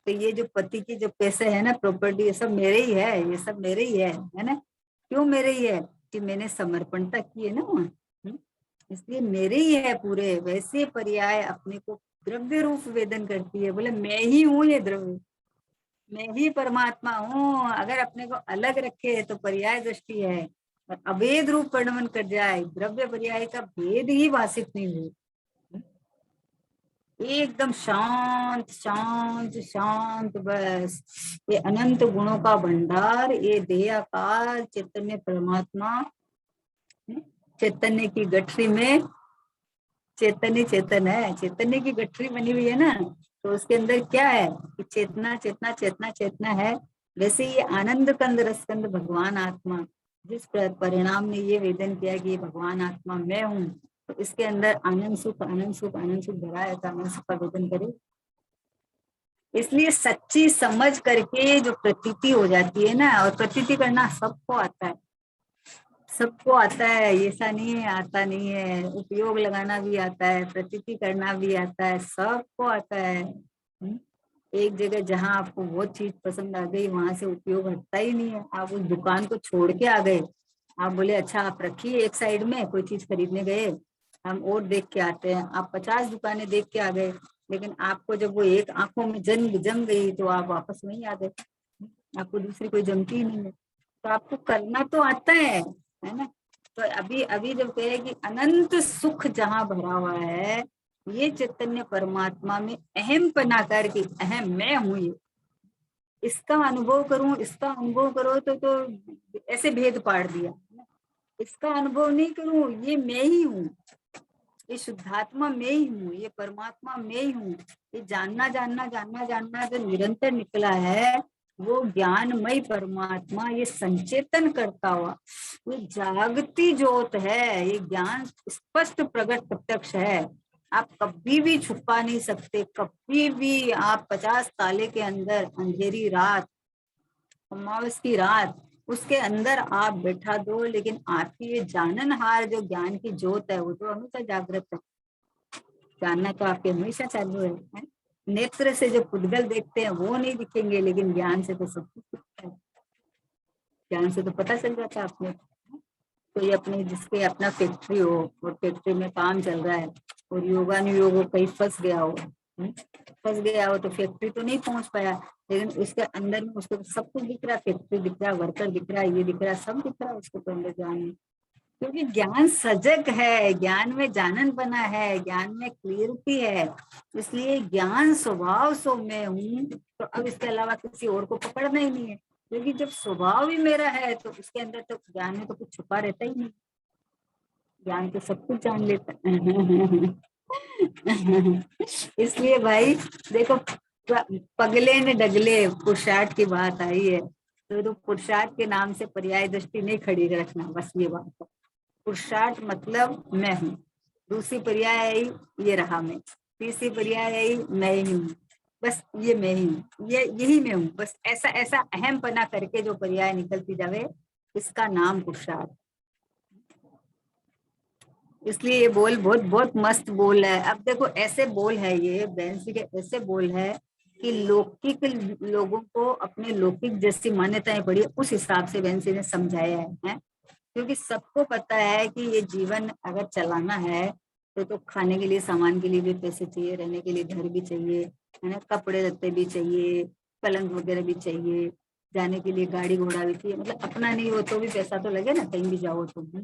A: तो ये जो पति की जो पैसे है ना, प्रॉपर्टी, ये सब मेरे ही है, ये सब मेरे ही है ना। क्यों मेरे ही है कि मैंने समर्पणता की है ना वहाँ, इसलिए मेरे ही है पूरे। वैसे पर्याय अपने को द्रव्य रूप वेदन करती है, बोले मैं ही हूँ ये द्रव्य, मैं ही परमात्मा हूँ। अगर अपने को अलग रखे तो पर्याय दृष्टि है, और अभेद रूप वर्णन कर जाए, द्रव्य पर्याय का भेद ही भाषित नहीं हुई, एकदम शांत शांत शांत, बस ये अनंत गुणों का भंडार, ये देहाकार चैतन्य परमात्मा, चैतन्य की गठरी में चैतन्य चेतन है, चैतन्य की गठरी बनी हुई है ना, तो उसके अंदर क्या है कि चेतना चेतना चेतना चेतना है। वैसे ये आनंद कंद रसकंद भगवान आत्मा, जिस परिणाम ने ये वेदन किया कि ये भगवान आत्मा मैं हूँ, तो इसके अंदर आनंद सुख आनंद सुख आनंद सुख भरा है, तो आनंद सुख का वेदन करे। इसलिए सच्ची समझ करके जो प्रतीति हो जाती है ना, और प्रतीति करना सबको आता है, सबको आता है, ऐसा नहीं है आता नहीं है, उपयोग लगाना भी आता है, प्रतीति करना भी आता है, सबको आता है। एक जगह जहां आपको वो चीज पसंद आ गई, वहां से उपयोग हटता ही नहीं है। आप उस दुकान को छोड़ के आ गए, आप बोले अच्छा आप रखिए एक साइड में, कोई चीज खरीदने गए, हम और देख के आते हैं, आप 50 दुकानें देख के आ गए, लेकिन आपको जब वो एक आंखों में जम गई तो आप वापस वहीं आ गए, आपको दूसरी कोई जमती ही नहीं है। तो आपको करना तो आता है ना। तो अभी अभी जब कहे कि अनंत सुख जहां भरा हुआ है, ये चैतन्य परमात्मा में अहम पना कर कि अहम मैं हूं, ये इसका अनुभव करूं, इसका अनुभव करो, तो ऐसे भेद पाड़ दिया। इसका अनुभव नहीं करूं, ये मैं ही हूँ, ये शुद्धात्मा मैं ही हूँ, ये परमात्मा मैं ही हूँ, ये जानना जानना जानना जानना जो निरंतर निकला है, वो ज्ञानमय परमात्मा, ये संचेतन करता हुआ, ये जागती ज्योत है, ये ज्ञान स्पष्ट प्रकट प्रत्यक्ष है। आप कभी भी छुपा नहीं सकते, कभी भी। आप 50 ताले के अंदर अंधेरी रात, अमावस की रात, उसके अंदर आप बैठा दो, लेकिन आपकी ये जाननहार जो ज्ञान की ज्योत है वो तो हमेशा जागृत है। जानना तो आपके हमेशा चालू है? नेत्र से जो पुद्गल देखते हैं वो नहीं दिखेंगे, लेकिन ज्ञान से तो सब कुछ दिखता है। ज्ञान से तो पता चल जाता है आपने। कोई अपने जिसके अपना फैक्ट्री हो और फैक्ट्री में काम चल रहा है और योगानुयोग हो, कहीं फंस गया हो, फंस गया हो तो फैक्ट्री तो नहीं पहुंच पाया, लेकिन उसके अंदर में उसको सब कुछ दिख रहा है, फैक्ट्री दिख रहा है, वर्कर दिख रहा है, ये दिख रहा है, सब दिख रहा है उसको तो अंदर ज्ञान है। क्योंकि ज्ञान सजग है, ज्ञान में जानन बना है, ज्ञान में क्लियरिटी है, इसलिए ज्ञान स्वभाव सो मैं हूँ। तो अब इसके अलावा किसी और को पकड़ना ही नहीं है, क्योंकि जब स्वभाव ही मेरा है तो उसके अंदर तो ज्ञान में तो कुछ छुपा रहता ही नहीं। ज्ञान तो सब कुछ जान लेता है। इसलिए भाई देखो, पगले ने डगले पुरुषार्थ की बात आई है, तो पुरुषार्थ के नाम से पर्याय दृष्टि नहीं खड़ी रखना, बस ये बात है। पुरुषार्थ मतलब मैं हूँ, दूसरी पर्याय आई ये रहा मैं, तीसरी पर्याय आई मैं ही हूँ, बस ये मैं ही हूँ, ये यही मैं हूँ, बस ऐसा ऐसा अहम पना करके जो पर्याय निकलती जावे, इसका नाम पुरुषार्थ। इसलिए ये बोल बहुत बहुत मस्त बोल है। अब देखो ऐसे बोल है, ये बेंसी के ऐसे बोल है कि लौकिक लोगों को अपने लौकिक जैसी मान्यताएं पड़ी, उस हिसाब से बेंसी ने समझाया है। क्योंकि सबको पता है कि ये जीवन अगर चलाना है तो खाने के लिए, सामान के लिए भी पैसे चाहिए, रहने के लिए घर भी चाहिए, है ना, कपड़े लत्ते भी चाहिए, पलंग वगैरह भी चाहिए, जाने के लिए गाड़ी घोड़ा भी चाहिए, मतलब अपना नहीं हो तो भी पैसा तो लगे ना, कहीं भी जाओ तो भी।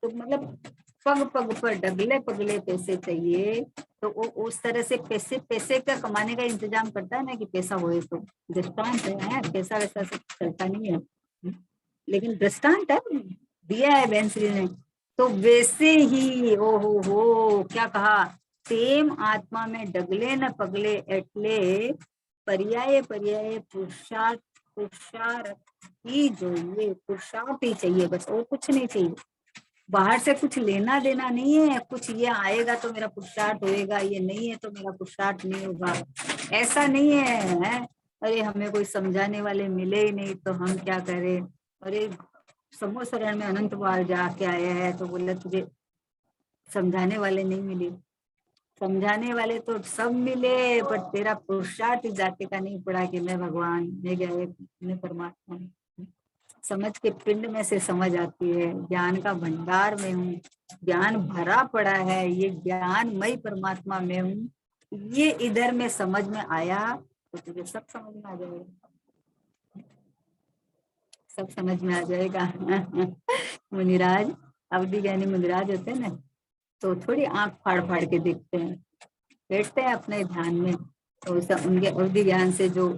A: तो मतलब पग पग पर डगले पगले पैसे चाहिए, तो वो उस तरह से पैसे पैसे का कमाने का इंतजाम करता है ना, कि पैसा होए तो। दृष्टांत है, पैसा वैसा से चलता नहीं है, लेकिन दृष्टांत है, दिया है बेंसरी ने। तो वैसे ही ओ हो क्या कहा, सेम आत्मा में डगले न पगले एटले पर्याय पर्याय पुरुषार्थ, पुरुषार्थ ही जो, ये पुरुषार्थ ही चाहिए, बस और कुछ नहीं चाहिए। बाहर से कुछ लेना देना नहीं है, कुछ ये आएगा तो मेरा पुरुषार्थ होएगा, ये नहीं है तो मेरा पुरुषार्थ नहीं होगा, ऐसा नहीं है। अरे हमें कोई समझाने वाले मिले ही नहीं तो हम क्या करें। अरे समूह शरण में अनंत बार जाके आया है तो बोला तुझे समझाने वाले नहीं मिले, समझाने वाले तो सब मिले, पर तेरा पुरुषार्थ इस जाति का नहीं पड़ा कि मैं भगवान, मैं गायक, मैं परमात्मा। समझ के पिंड में से समझ आती है, ज्ञान का भंडार में हूँ, ज्ञान भरा पड़ा है, ये ज्ञानमय परमात्मा में हूँ, ये इधर में समझ में आया तो तुझे सब समझ में आ जाएगा, सब समझ में आ जाएगा। मुनिराज, अवधि ज्ञानी मुनिराज होते हैं ना, तो थोड़ी आंख फाड़ फाड़ के देखते हैं, बैठते हैं अपने ध्यान में, तो उनके अवधि ज्ञान से जो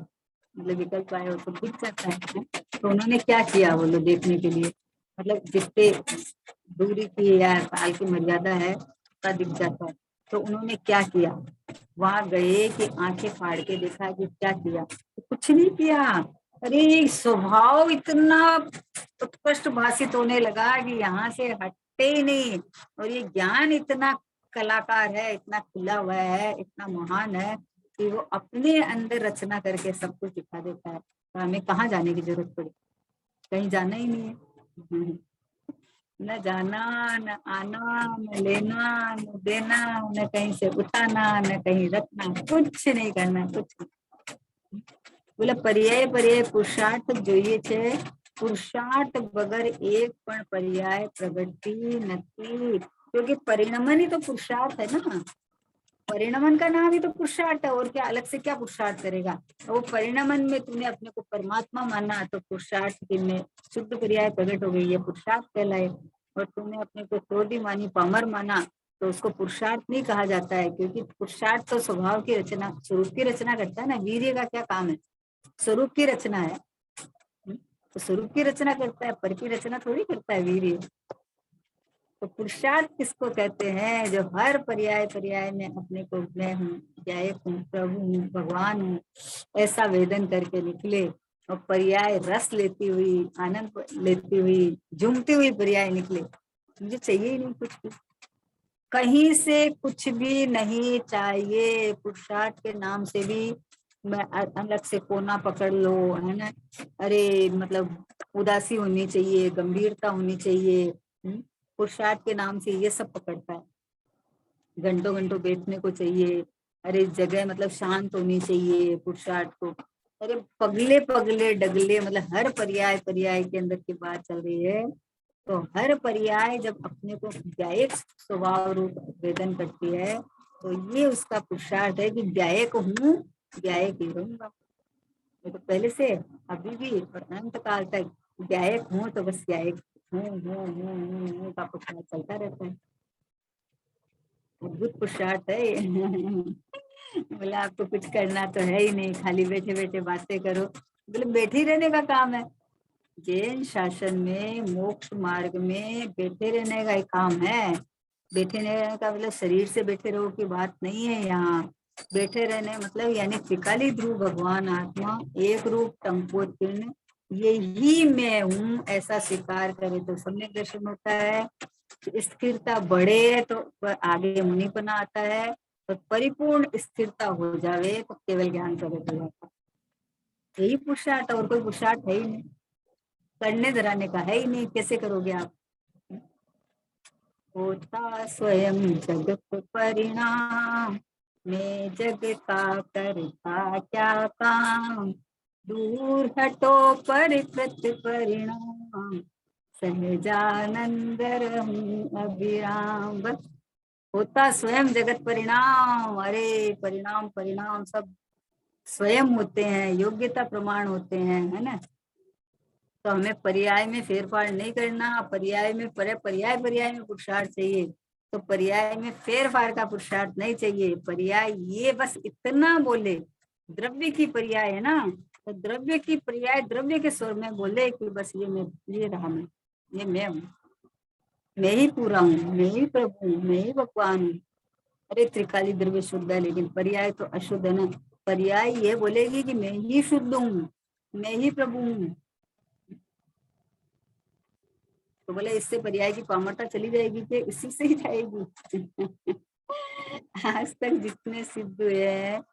A: मतलब विकल्प आए उसको दिख जाता है। तो उन्होंने क्या किया बोलो देखने के लिए, मतलब जितने दूरी की या काल की मर्यादा है उसका दिख जाता है। तो उन्होंने क्या किया, वहां गए कि आंखें फाड़ के देखा कि क्या किया, तो कुछ नहीं किया। अरे स्वभाव इतना उत्कृष्ट भाषित होने लगा कि यहाँ से हटते ही नहीं, और ये ज्ञान इतना कलाकार है, इतना खुला हुआ है, इतना महान है कि वो अपने अंदर रचना करके सब कुछ दिखा देता है। तो हमें कहाँ जाने की जरूरत पड़ी, कहीं जाना ही नहीं है। न जाना, न आना, न लेना, न देना, न कहीं से उठाना, न कहीं रखना, कुछ नहीं करना, कुछ नहीं। बोले पर्याय पर्याय पुरुषार्थ જોઈએ છે, पुरुषार्थ बगैर एक पण पर्याय प्रगति नहीं, क्योंकि परिणमन ही तो पुरुषार्थ है ना, परिणमन का नाम ही तो पुरुषार्थ है, और क्या अलग से क्या पुरुषार्थ करेगा। वो परिणमन में तूने अपने को परमात्मा माना तो पुरुषार्थ की में शुद्ध पर्याय प्रकट हो गई, ये पुरुषार्थ कहलाए। और तूने अपने को क्रोधी मानी, पामर माना, तो उसको पुरुषार्थ नहीं कहा जाता है, क्योंकि पुरुषार्थ तो स्वभाव की रचना, स्वरूप की रचना करता है ना। वीर्य का क्या काम है, स्वरूप की रचना है, तो स्वरूप की रचना करता है, पर की रचना थोड़ी करता है वीर्य। तो पुरुषार्थ किसको कहते हैं, जो हर पर्याय पर्याय में अपने को मैं हूँ, गायक हूँ, प्रभु हूँ, भगवान हूँ, ऐसा वेदन करके निकले, और पर्याय रस लेती हुई, आनंद लेती हुई, झूमती हुई पर्याय निकले। मुझे चाहिए ही नहीं कुछ भी, कहीं से कुछ भी नहीं चाहिए। पुरुषार्थ के नाम से भी मैं अलग से कोना पकड़ लो, है ना। अरे मतलब उदासी होनी चाहिए, गंभीरता होनी चाहिए, पुरुषार्थ के नाम से ये सब पकड़ता है। घंटों घंटों बैठने को चाहिए, अरे जगह मतलब शांत होनी चाहिए पुरुषार्थ को। अरे पगले पगले डगले, मतलब हर पर्याय पर्याय के अंदर की बात चल रही है। तो हर पर्याय जब अपने को व्यायक स्वभाव रूप वेदन करती है, तो ये उसका पुरुषार्थ है कि व्यायक हूँ, व्यायक ही रहूंगा। तो पहले से अभी भी और अनंत काल तक व्यायक हूँ, तो बस व्यायक हूँ का पुरुषार्थ चलता रहता है। अद्भुत पुरुषार्थ है। बोला आपको कुछ करना तो है ही नहीं, खाली बैठे बैठे बातें करो। बोले बैठे ही रहने का काम है। जैन शासन में मोक्ष मार्ग में बैठे रहने का ही काम है। बैठे रहने का मतलब शरीर से बैठे रहो की बात नहीं है। यहाँ बैठे रहने मतलब यानी त्रिकाली ध्रुव भगवान आत्मा एक रूप टंकोत्कीर्ण, यही मैं हूँ ऐसा स्वीकार करे तो सम्यक दर्शन होता है। स्थिरता बढ़े तो आगे मुनिपना आता है, और परिपूर्ण स्थिरता हो जावे तो केवल ज्ञान प्रकट हो जाता है। यही पुरुषार्थ, और कोई पुरुषार्थ है ही नहीं, करने धराने का है ही नहीं। कैसे करोगे आप? होता स्वयं जगत परिणाम, मैं जग का करता क्या काम, दूर हटो परिकृत परिणाम, सहजानंद रहूं अभिराम। बस होता स्वयं जगत परिणाम। अरे परिणाम परिणाम सब स्वयं होते हैं, योग्यता प्रमाण होते हैं, है ना। तो हमें पर्याय में फेरफार नहीं करना। पर्याय में पर्याय पर्याय में पुरुषार्थ चाहिए, तो पर्याय में फेरफार का पुरुषार्थ नहीं चाहिए। पर्याय ये बस इतना बोले, द्रव्य की पर्याय है ना, तो द्रव्य की पर्याय द्रव्य के स्वर में बोले कि बस ये मैं, ये रहा मैं, ये मैं हूँ, मैं ही पूरा हूँ, मैं ही प्रभु हूँ, मैं ही भगवान हूँ। अरे त्रिकाली द्रव्य शुद्ध है, लेकिन पर्याय तो अशुद्ध है ना। पर्याय ये बोलेगी कि मैं ही शुद्ध हूँ, मैं ही प्रभु हूँ। तो बोले इससे पर्याय की पामरता चली जाएगी कि इसी से ही जाएगी। आज तक जितने सिद्ध हुए हैं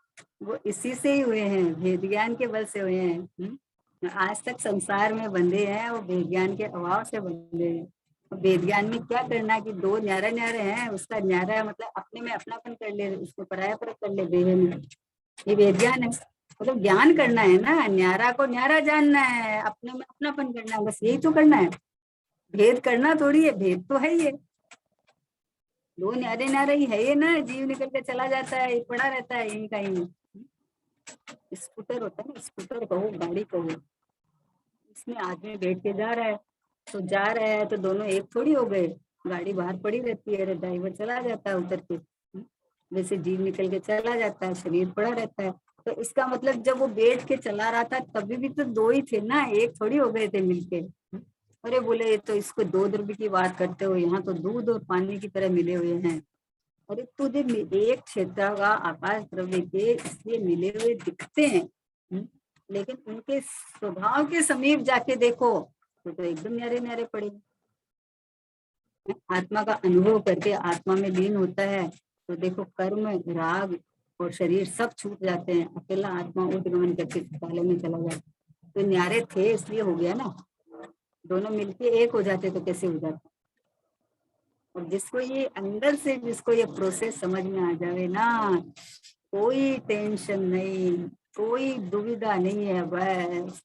A: वो इसी से ही हुए हैं, भेद ज्ञान के बल से हुए हैं। आज तक संसार में बंधे हैं वो भेद ज्ञान के अभाव से बंधे हैं। वेद ज्ञान में क्या करना कि दो न्यारे न्यारे हैं, उसका न्यारा मतलब अपने में अपनापन कर ले, उसको पराया पर कर ले देवे में। ये वेद ज्ञान है, मतलब ज्ञान करना है ना, न्यारा को न्यारा जानना है, अपने में अपनापन करना है, बस यही तो करना है। भेद करना थोड़ी है, भेद तो है ही है। दो न्यारे न्यारे ही है ये ना, जीव निकल के चला जाता है, पड़ा रहता है यहीं कहीं। स्कूटर होता है ना, स्कूटर कहो गाड़ी कहो, इसमें आदमी बैठ के जा रहा है, तो जा रहा है तो दोनों एक थोड़ी हो गए। गाड़ी बाहर पड़ी रहती है, ड्राइवर चला जाता है उतर के, वैसे जीव निकल के चला जाता है, शरीर पड़ा रहता है। तो इसका मतलब जब वो बैठ के चला रहा था तभी भी तो दो ही थे ना, एक थोड़ी हो गए थे मिलके। अरे बोले ये तो इसको दो द्रव्य की बात करते हो, यहाँ तो दूध और पानी की तरह मिले हुए हैं। अरे तुझे एक क्षेत्र का आकाश द्रव्य के इसलिए मिले हुए दिखते हैं, लेकिन उनके स्वभाव के समीप जाके देखो तो एकदम न्यारे न्यारे पड़े। आत्मा का अनुभव करके आत्मा में लीन होता है तो देखो कर्म राग और शरीर सब छूट जाते हैं, अकेला आत्मा उद्गमन करके काले में चला जाता है। तो न्यारे थे इसलिए हो गया ना, दोनों मिलके एक हो जाते तो कैसे हो जाता। और जिसको ये अंदर से, जिसको ये प्रोसेस समझ में आ जाए ना, कोई टेंशन नहीं, कोई दुविधा नहीं है। बस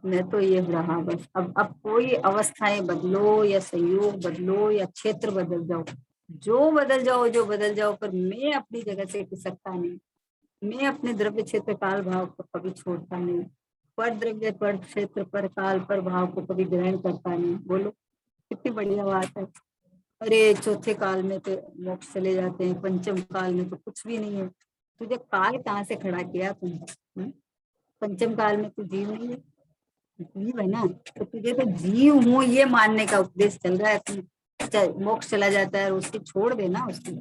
A: मैं तो ये रहा बस, अब कोई अवस्थाएं बदलो या संयोग बदलो या क्षेत्र बदल जाओ, जो बदल जाओ जो बदल जाओ, पर मैं अपनी जगह से खिसकता नहीं। मैं अपने द्रव्य क्षेत्र काल भाव को कभी छोड़ता नहीं, पर द्रव्य पर क्षेत्र पर काल पर भाव को कभी ग्रहण करता नहीं। बोलो कितनी बढ़िया बात है। अरे चौथे काल में तो मोक्ष चले जाते हैं, पंचम काल में तो कुछ भी नहीं है। तुझे काल कहाँ से खड़ा किया तुम? पंचम काल में तू जीव नहीं है, जीव है ना, तो तुझे तो जीव हूँ ये मानने का उपदेश चल रहा है। तुम मोक्ष चला जाता है और उसकी छोड़ देना उसकी।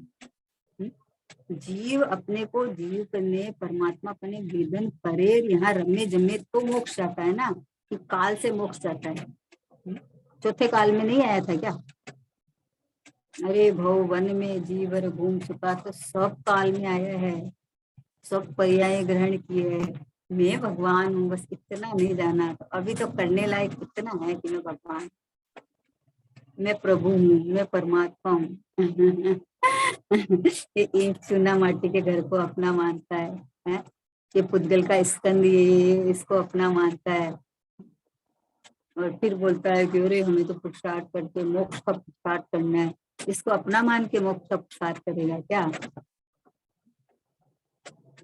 A: जीव अपने को जीव करने परमात्मा अपने वेदन करे, यहाँ रमे जमे तो मोक्ष जाता है ना, कि काल से मोक्ष जाता है। चौथे काल में नहीं आया था क्या? अरे भव वन में जीवर घूम चुका, तो सब काल में आया है, सब पर्याय ग्रहण किए है। मैं भगवान हूँ, बस इतना नहीं जाना। तो अभी तो करने लायक इतना है कि मैं भगवान, मैं प्रभु हूँ, मैं परमात्मा हूँ। ये ईंट चूना माटी के घर को अपना मानता है? ये पुद्गल का स्कंद ये इसको अपना मानता है, और फिर बोलता है कि अरे हमें तो पुरुषार्थ करके मोक्ष का पुरुषार्थ करना है। इसको अपना मान के मोक्ष का पुरुषार्थ करेगा क्या?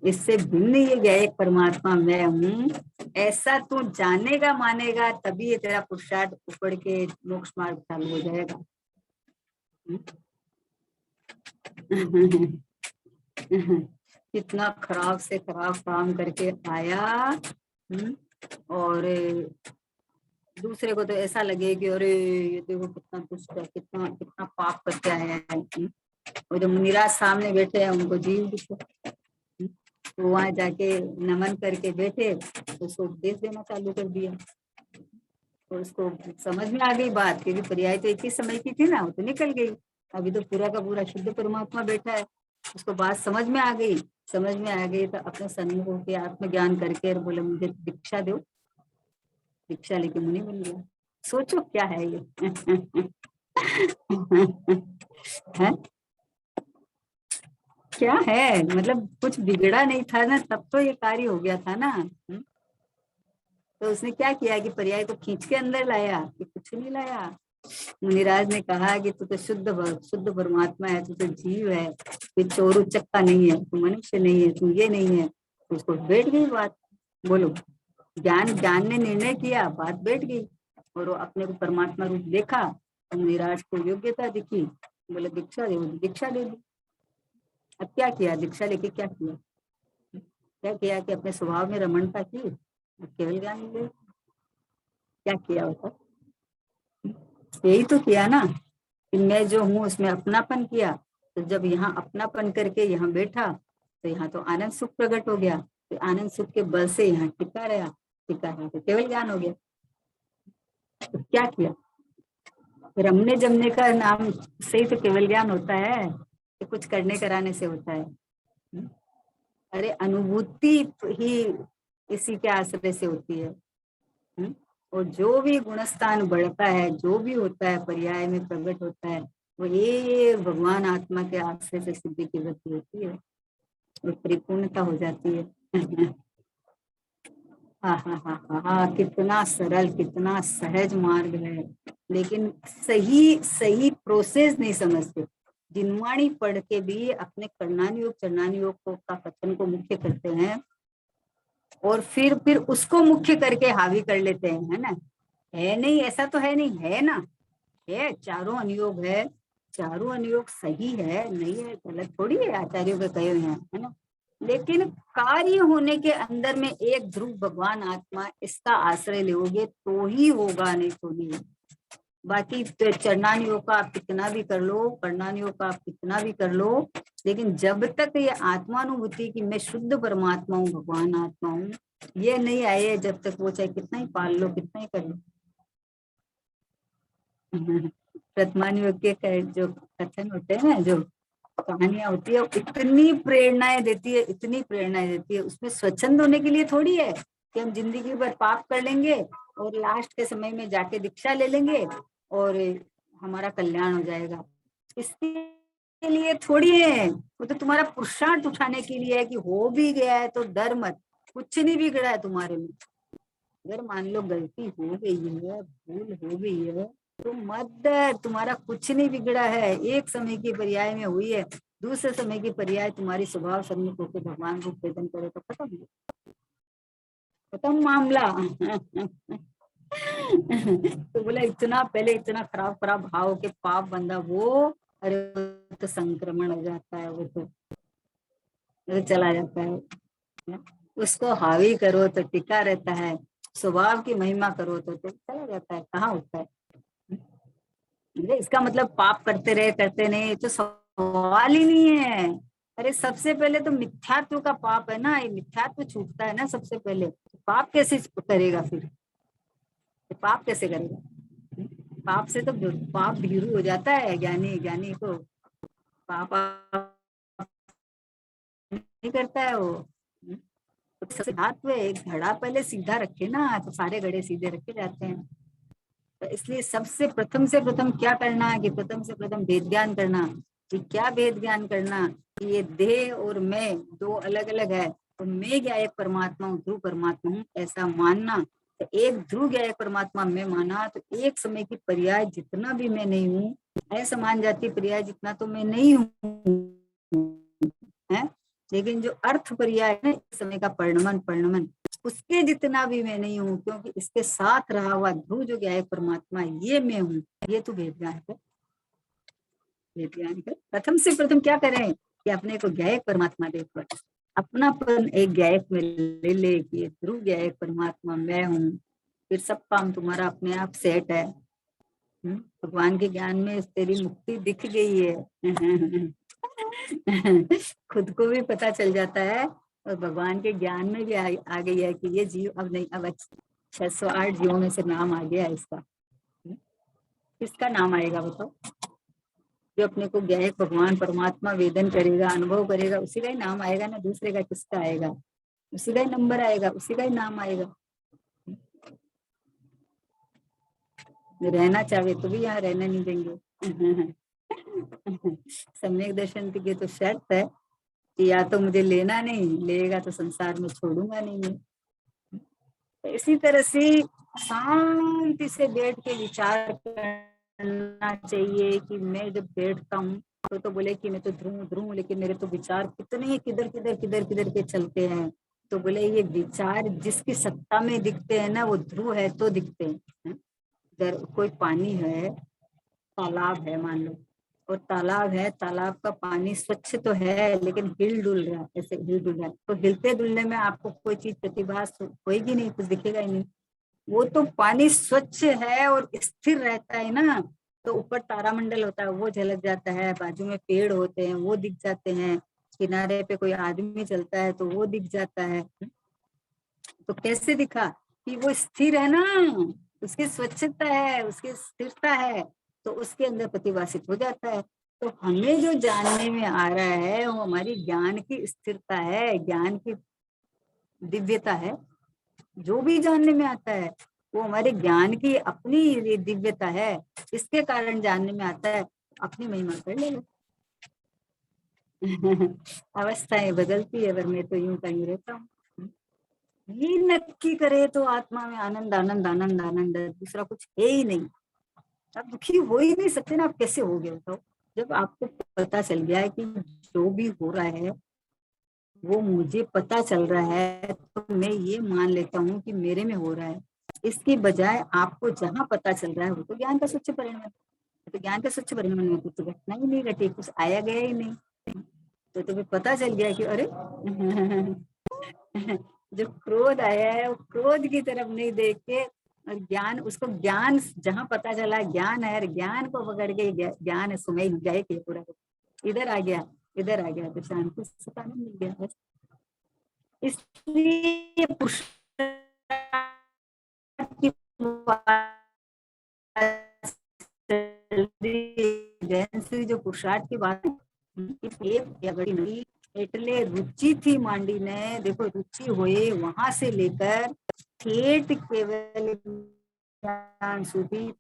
A: इससे भिन्न ये गया एक परमात्मा मैं हूँ, ऐसा तू जानेगा मानेगा, तभी ये तेरा पुरुषार्थ ऊपर के मोक्ष मार्ग चालू हो जाएगा। कितना खराब से खराब काम करके आया, और दूसरे को तो ऐसा लगे कि अरे ये देखो कितना दुष्ट है, कितना कितना पाप करके आया है। और जो मुनिराज सामने बैठे हैं उनको जीव दिखे, तो वहां जाके नमन करके बैठे, तो उसको उपदेश देना चालू कर दिया। तो उसको समझ में आ गई बात, क्योंकि पर्याय तो एक ही समय की थी ना, वो तो निकल गई। अभी तो पूरा का पूरा शुद्ध परमात्मा बैठा है, उसको बात समझ में आ गई। समझ में आ गई तो अपने सन्मुख के आत्मज्ञान करके और बोले मुझे दीक्षा दो, दीक्षा लेके मुनि बन गया। सोचो क्या है ये। है क्या है, मतलब कुछ बिगड़ा नहीं था ना, तब तो ये कार्य हो गया था ना। तो उसने क्या किया कि पर्याय को खींच के अंदर लाया, कि कुछ नहीं लाया। मुनिराज ने कहा कि तू तो शुद्ध परमात्मा है, तू तो जीव है, तू चोर उचक्का नहीं है, तू मनुष्य नहीं है, तू ये नहीं है। तो उसको बैठ गई बात। बोलो, ज्ञान ज्ञान ने निर्णय किया, बात बैठ गई, और वो अपने को परमात्मा रूप देखा। तो मुनिराज को योग्यता दिखी, बोले दीक्षा दे, दीक्षा दे दी। अब क्या किया, दीक्षा लेके क्या किया? क्या किया कि अपने स्वभाव में रमणता की, केवल ज्ञान ले। क्या किया होता? यही तो किया ना, कि मैं जो हूँ उसमें अपनापन किया। तो जब यहाँ अपनापन करके यहाँ बैठा, तो यहाँ तो आनंद सुख प्रकट हो गया। तो आनंद सुख के बल से यहाँ टिका रहा, टिका है तो केवल ज्ञान हो गया। तो क्या किया? रमने जमने का नाम से ही तो केवल ज्ञान होता है, कि कुछ करने कराने से होता है। अरे अनुभूति ही इसी के आश्रय से होती है। और जो भी गुणस्थान बढ़ता है, जो भी होता है पर्याय में प्रकट होता है, वो ये भगवान आत्मा के आश्रय से सिद्धि की वृत्ति होती है, और परिपूर्णता हो जाती है। हाँ हाँ हाँ हाँ हाँ, कितना सरल, कितना सहज मार्ग है, लेकिन सही सही प्रोसेस नहीं समझते। जिनवाणी पढ़ के भी अपने करणानी योग चरणानी योग को का कथन को मुख्य करते हैं, और फिर उसको मुख्य करके हावी कर लेते हैं, है ना। है नहीं, ऐसा तो है नहीं, है ना, है, चारों अनुयोग है, चारों अनुयोग सही है, नहीं है, गलत थोड़ी है, आचार्यों के कहे हुए हैं, है ना। लेकिन कार्य होने के अंदर में एक ध्रुव भगवान आत्मा, इसका आश्रय लोगे तो ही होगा, नहीं तो नहीं। बाकी चरणान योग का आप कितना भी कर लो, कर्णान योग का आप कितना भी कर लो, लेकिन जब तक ये आत्मानुभूति की मैं शुद्ध परमात्मा हूँ, भगवान आत्मा हूँ, ये नहीं आए, जब तक वो चाहे कितना ही पाल लो, कितना ही कर लो। वर्तमान योग के जो कथन होते हैं ना, जो कहानियां होती है, इतनी प्रेरणाएं देती है, इतनी प्रेरणाएं देती है। उसमें स्वच्छंद होने के लिए थोड़ी है कि हम जिंदगी भर पाप कर लेंगे और लास्ट के समय में जाके दीक्षा ले लेंगे और हमारा कल्याण हो जाएगा। इसके लिए थोड़ी है, वो तो तुम्हारा पुरुषार्थ उठाने के लिए है कि हो भी गया है तो डर मत, कुछ नहीं बिगड़ा है तुम्हारे में। अगर मान लो गलती हो गई है, भूल हो गई है, तो मत डर, तुम्हारा कुछ नहीं बिगड़ा है। एक समय की पर्याय में हुई है, दूसरे समय की पर्याय तुम्हारी स्वभाव सन्मुख होकर भगवान रूप वेदन करे तो खत्म, खत्म मामला। तो बोला इतना पहले इतना खराब खराब भाव के पाप बंदा वो, अरे तो संक्रमण हो जाता है, वो तो चला जाता है। उसको हावी करो तो टिका रहता है, स्वभाव की महिमा करो तो चला जाता है, कहाँ होता है। इसका मतलब पाप करते रहे करते नहीं, तो सवाल ही नहीं है। अरे सबसे पहले तो मिथ्यात्व का पाप है ना, ये मिथ्यात्व छूटता है ना सबसे पहले। पाप कैसे करेगा फिर, पाप कैसे करेगा? पाप से तो पाप भीरू हो जाता है ज्ञानी, ज्ञानी को पाप नहीं करता है वो। तो सबसे हाथ में एक घड़ा पहले सीधा रखे ना, तो सारे घड़े सीधे रखे जाते हैं। तो इसलिए सबसे प्रथम से प्रथम क्या करना है कि प्रथम से प्रथम भेद ज्ञान करना। कि क्या भेद ज्ञान करना कि ये देह और मैं दो अलग अलग है, तो मैं क्या एक परमात्मा हूँ, ध्रुव परमात्मा हूँ ऐसा मानना। तो एक ध्रुव क्या एक परमात्मा में माना, तो एक समय की पर्याय जितना भी मैं नहीं हूँ, ऐसा मान जाती पर्याय जितना तो मैं नहीं हूँ है। लेकिन जो अर्थ पर्याय है इस समय का परिणमन, परिणमन उसके जितना भी मैं नहीं हूँ, क्योंकि इसके साथ रहा हुआ ध्रुव जो ज्ञायक परमात्मा ये मैं हूँ। ये तो भेद ज्ञान है, भेद ज्ञान है। प्रथम से प्रथम क्या करें कि अपने को ज्ञायक परमात्मा देखो, अपनापन एक ज्ञायक में ले ले कि ध्रुव ज्ञायक परमात्मा मैं हूँ, फिर सब काम तुम्हारा अपने आप सेट है। भगवान के ज्ञान में तेरी मुक्ति दिख गई है। खुद को भी पता चल जाता है और भगवान के ज्ञान में भी आ गई है कि ये जीव अब नहीं, अब 608 जीवों में से नाम आ गया इसका। किसका नाम आएगा बताओ? जो अपने को ज्ञायक भगवान परमात्मा वेदन करेगा, अनुभव करेगा, उसी का ही नाम आएगा ना, दूसरे का किसका आएगा? उसी का ही नंबर आएगा, उसी का ही नाम आएगा। रहना चाहे तो भी यहाँ रहना नहीं देंगे। सम्यक दर्शन की तो शर्त है कि या तो मुझे लेना नहीं, लेगा तो संसार में छोड़ूंगा नहीं मैं। इसी तरह से शांति से बैठ के विचार करना चाहिए कि मैं जब बैठता हूँ तो बोले कि मैं तो ध्रुव ध्रुव, लेकिन मेरे तो विचार कितने किधर किधर किधर किधर के चलते हैं। तो बोले ये विचार जिसकी सत्ता में दिखते हैं ना वो ध्रुव है तो दिखते हैं। इधर कोई पानी है, तालाब है मान लो, और तालाब है, तालाब का पानी स्वच्छ तो है लेकिन हिल डुल रहा है, ऐसे हिल डुल रहा है, तो हिलते डुलने में आपको कोई चीज प्रतिभास होगी नहीं, कुछ दिखेगा ही नहीं। वो तो पानी स्वच्छ है और स्थिर रहता है ना, तो ऊपर तारामंडल होता है वो झलक जाता है, बाजू में पेड़ होते हैं वो दिख जाते हैं, किनारे पे कोई आदमी चलता है तो वो दिख जाता है। तो कैसे दिखा कि वो स्थिर है ना, उसकी स्वच्छता है, उसकी स्थिरता है, तो उसके अंदर प्रतिभाषित हो जाता है। तो हमें जो जानने में आ रहा है वो हमारी ज्ञान की स्थिरता है, ज्ञान की दिव्यता है। जो भी जानने में आता है वो हमारे ज्ञान की अपनी दिव्यता है, इसके कारण जानने में आता है। अपनी महिमा कर ले। अवस्थाएं बदलती है, पर मैं तो यूं का यूं रहता हूँ। ये नक्की करे तो आत्मा में आनंद आनंद आनंद आनंद है, दूसरा कुछ है ही नहीं। आप दुखी हो ही नहीं सकते ना, आप कैसे हो गए बताओ? जब आपको पता चल गया है कि जो भी हो रहा है वो मुझे पता चल रहा है, तो मैं ये मान लेता हूँ कि मेरे में हो रहा है। इसकी बजाय आपको जहाँ पता चल रहा है वो तो ज्ञान का स्वच्छ परिणाम है। तो ज्ञान का स्वच्छ परिणाम में कुछ घटना ही नहीं घटी, कुछ आया गया ही नहीं। तो तुम्हें पता चल गया कि अरे जो क्रोध आया है वो क्रोध की तरफ नहीं देख के, और ज्ञान, उसको ज्ञान जहाँ पता चला ज्ञान है, ज्ञान को पकड़ के ज्ञान है सुमय गए के पूरा इधर आ गया, इधर आ गया तो शांति सुखाने मिल गया बस। इसलिए की जो पुरुषार्थ की बात है, એટલે रुचि थी मांडी ने, देखो रुचि हुए वहां से लेकर ठेठ केवल ज्ञान सुधी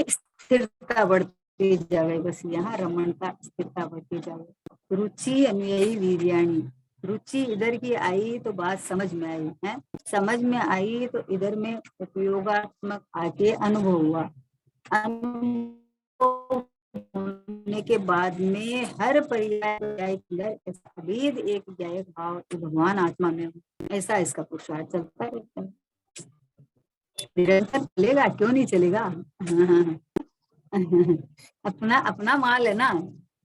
A: स्थिरता बढ़ती जाए, बस यहाँ रमणता स्थिरता बढ़ती जाए। रुचि अन्वयी वीर्याणी, रुचि इधर की आई तो बात समझ में आई है, समझ में आई तो इधर में उपयोगात्मक आके अनुभव हुआ, अनुभव होने के बाद में हर पर्याय भेद एक ज्ञायक भाव भगवान आत्मा में, ऐसा इसका पुरुषार्थ चलता रहता है। निरंतर चलेगा, क्यों नहीं चलेगा? अपना अपना माल है ना,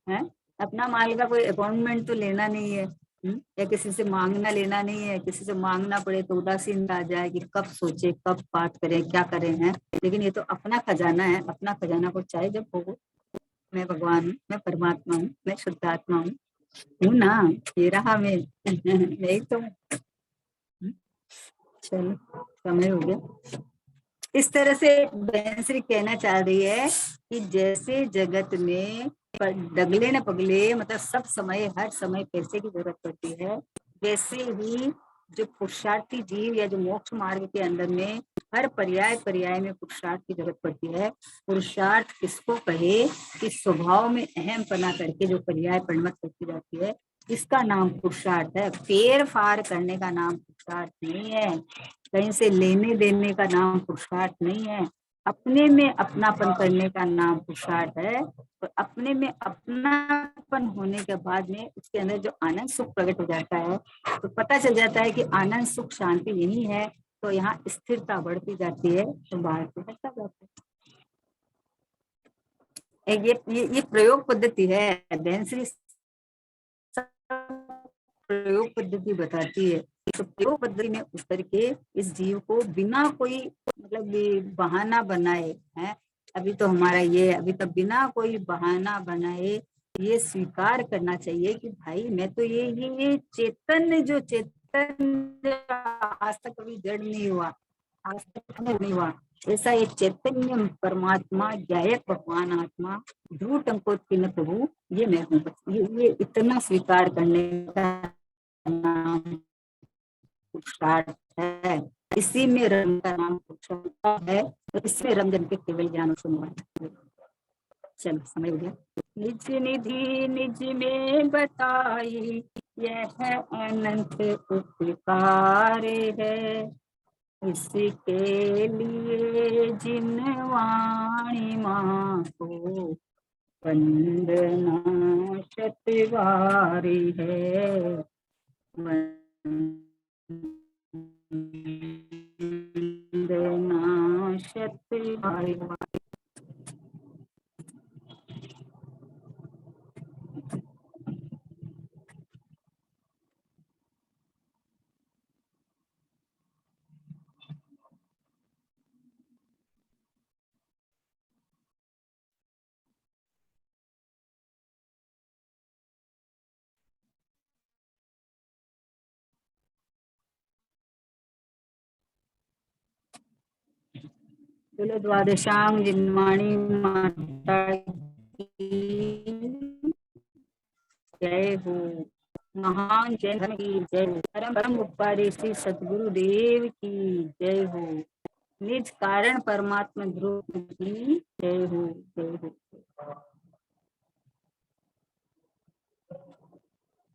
A: है? अपना माल का कोई अपॉइंटमेंट तो लेना नहीं है, या किसी से मांगना लेना नहीं है। किसी से मांगना पड़े तो उदासीन आ जाए कि कब सोचे, कब बात करें, क्या करें हैं। लेकिन ये तो अपना खजाना है, अपना खजाना को चाहे जब हो मैं भगवान हूँ, मैं परमात्मा हूँ, मैं शुद्ध आत्मा हूँ ना, ये रहा मैं मैं तो। चलो समय हो गया। इस तरह से बहनश्री कहना चाह रही है कि जैसे जगत में डगले न पगले मतलब सब समय हर समय पैसे की जरूरत पड़ती है, वैसे ही जो पुरुषार्थी जीव या जो मोक्ष मार्ग के अंदर में हर पर्याय पर्याय में पुरुषार्थ की जरूरत पड़ती है। पुरुषार्थ किसको कहे कि स्वभाव में अहम पना करके जो पर्याय परिणत होती जाती है, इसका नाम पुरुषार्थ है। फेर फार करने का नाम पुरुषार्थ नहीं है, कहीं से लेने देने का नाम पुरुषार्थ नहीं है, अपने में अपनापन करने का नाम पुरुषार्थ है। और अपने में अपनापन होने के बाद में उसके अंदर जो आनंद सुख प्रकट हो जाता है, तो पता चल जाता है कि आनंद सुख शांति यही है, तो यहाँ स्थिरता बढ़ती जाती है, तो बाहर से हटता जाता है। ये प्रयोग पद्धति है, बहनश्री प्रयोग पद्धति बताती है। तो प्रयोग पद्धति में उतर के इस जीव को बिना कोई मतलब बहाना बनाए है, अभी तो हमारा ये, अभी तो बिना कोई बहाना बनाए ये स्वीकार करना चाहिए कि भाई मैं तो ये चेतन जो चेतन आज तक कभी जड़ नहीं हुआ, आज तक नहीं हुआ, ऐसा ये चैतन्य परमात्मा ज्ञायक भगवान आत्मा ध्रुव टंकोत्कीर्ण प्रभु, ये मैं हूँ। ये इतना स्वीकार करने का नाम पुरुषार्थ है। इसी में रंग का नाम पुरुषार्थ है, और इसमें रंजन के केवल ज्ञान सुनवाए। चलो समय हो गया। निज निधि निज में बताई यह अनंत उपकार है, इसके लिए जिन वाणी माँ को वंदना शतवारी है, वंदना शतवारी। बोलो द्वादशांग जिनवाणी माता की जय हो, महान जैन धर्म की जय हो, परम परम उपकारी श्री सतगुरु देव की जय हो, निज कारण परमात्मा ध्रुव की जय हो, जय हो।